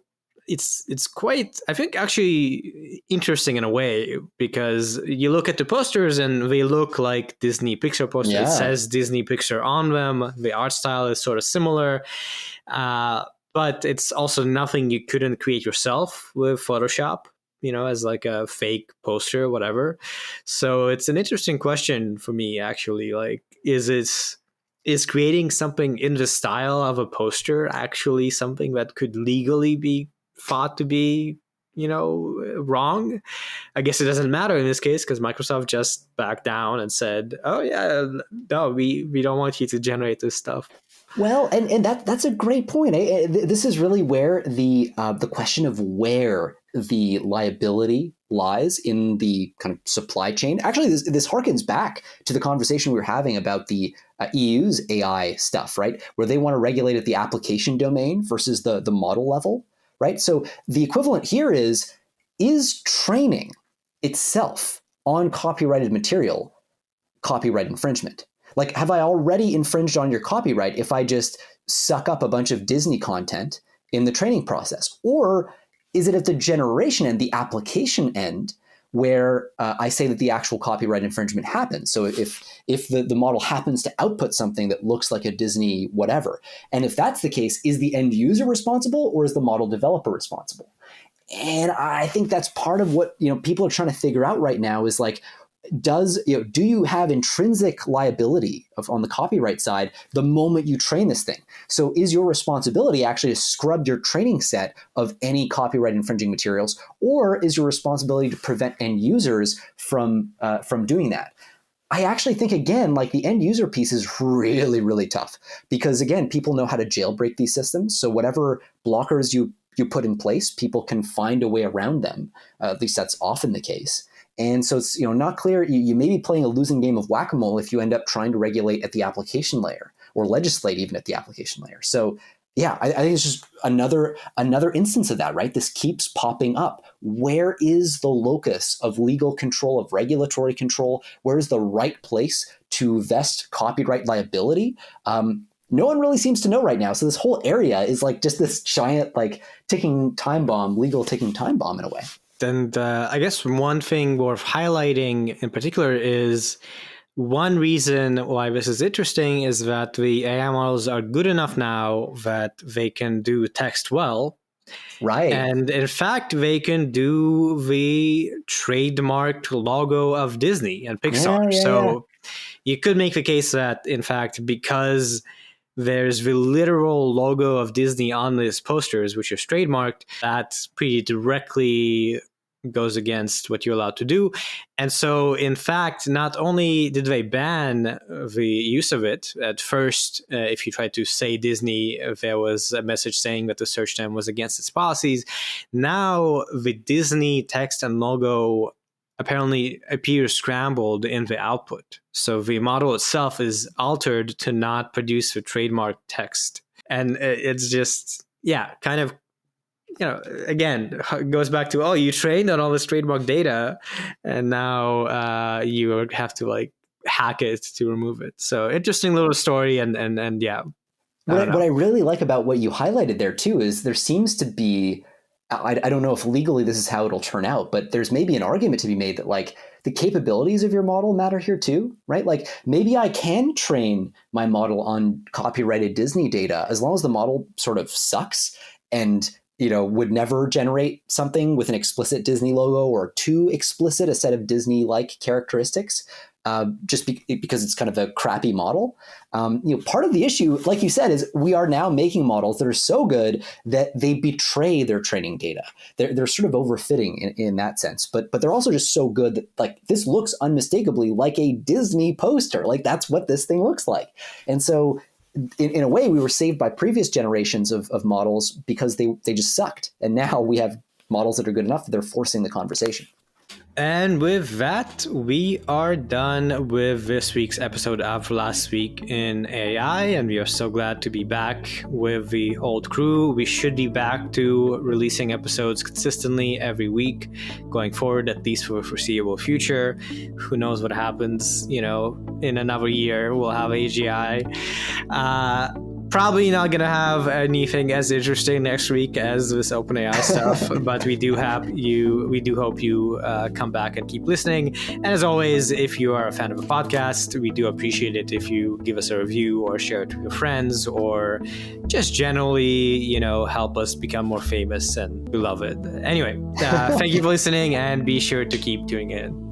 it's quite, I think, actually interesting in a way, because you look at the posters and they look like Disney Pixar posters. Yeah. It says Disney Pixar on them. The art style is sort of similar, but it's also nothing you couldn't create yourself with Photoshop. as like a fake poster or whatever. So it's an interesting question for me, actually. Like, is creating something in the style of a poster actually something that could legally be thought to be, wrong? I guess it doesn't matter in this case because Microsoft just backed down and said, "Oh yeah, no, we don't want you to generate this stuff." Well, and that's a great point. This is really where the question of where the liability lies in the kind of supply chain. Actually, this harkens back to the conversation we were having about the EU's AI stuff, right? Where they want to regulate at the application domain versus the model level, right? So the equivalent here is training itself on copyrighted material copyright infringement? Like, have I already infringed on your copyright if I just suck up a bunch of Disney content in the training process? Or is it at the generation end, the application end, where I say that the actual copyright infringement happens? So if the model happens to output something that looks like a Disney whatever, and if that's the case, is the end user responsible or is the model developer responsible? And I think that's part of what people are trying to figure out right now is like, do you have intrinsic liability on the copyright side the moment you train this thing? So is your responsibility actually to scrub your training set of any copyright infringing materials, or is your responsibility to prevent end users from doing that? I actually think, again, like the end user piece is really, really tough because, again, people know how to jailbreak these systems. So whatever blockers you put in place, people can find a way around them. At least that's often the case. And so it's not clear. You may be playing a losing game of whack-a-mole if you end up trying to regulate at the application layer or legislate even at the application layer. So yeah, I think it's just another instance of that, right? This keeps popping up. Where is the locus of legal control, of regulatory control? Where is the right place to vest copyright liability? No one really seems to know right now. So this whole area is like just this giant like ticking time bomb, legal ticking time bomb in a way. And I guess one thing worth highlighting in particular is one reason why this is interesting is that the AI models are good enough now that they can do text well. Right. And in fact, they can do the trademarked logo of Disney and Pixar. So you could make the case that, in fact, because there's the literal logo of Disney on these posters, which is trademarked, that pretty directly goes against what you're allowed to do. And so, in fact, not only did they ban the use of it, at first, if you tried to say Disney, there was a message saying that the search term was against its policies. Now, the Disney text and logo apparently appears scrambled in the output. So the model itself is altered to not produce the trademark text. And it's just, kind of, again, it goes back to, you trained on all this trademark data and now you have to like hack it to remove it. So interesting little story. And yeah. What I really like about what you highlighted there too is there seems to be, I don't know if legally this is how it'll turn out, but there's maybe an argument to be made that like the capabilities of your model matter here too, right? Like maybe I can train my model on copyrighted Disney data as long as the model sort of sucks and would never generate something with an explicit Disney logo or too explicit a set of Disney-like characteristics. Just because it's kind of a crappy model. Part of the issue, like you said, is we are now making models that are so good that they betray their training data. They're sort of overfitting in that sense, but they're also just so good that like this looks unmistakably like a Disney poster. Like that's what this thing looks like. And so in a way, we were saved by previous generations of models because they just sucked. And now we have models that are good enough that they're forcing the conversation. And with that, we are done with this week's episode of Last Week in AI, and we are so glad to be back with the old crew. We should be back to releasing episodes consistently every week going forward, at least for the foreseeable future. Who knows what happens, in another year, we'll have AGI. probably not gonna have anything as interesting next week as this OpenAI stuff, but we do hope you come back and keep listening. And as always, if you are a fan of the podcast, we do appreciate it if you give us a review or share it with your friends, or just generally, help us become more famous, and we love it. Anyway, thank you for listening, and be sure to keep tuning in.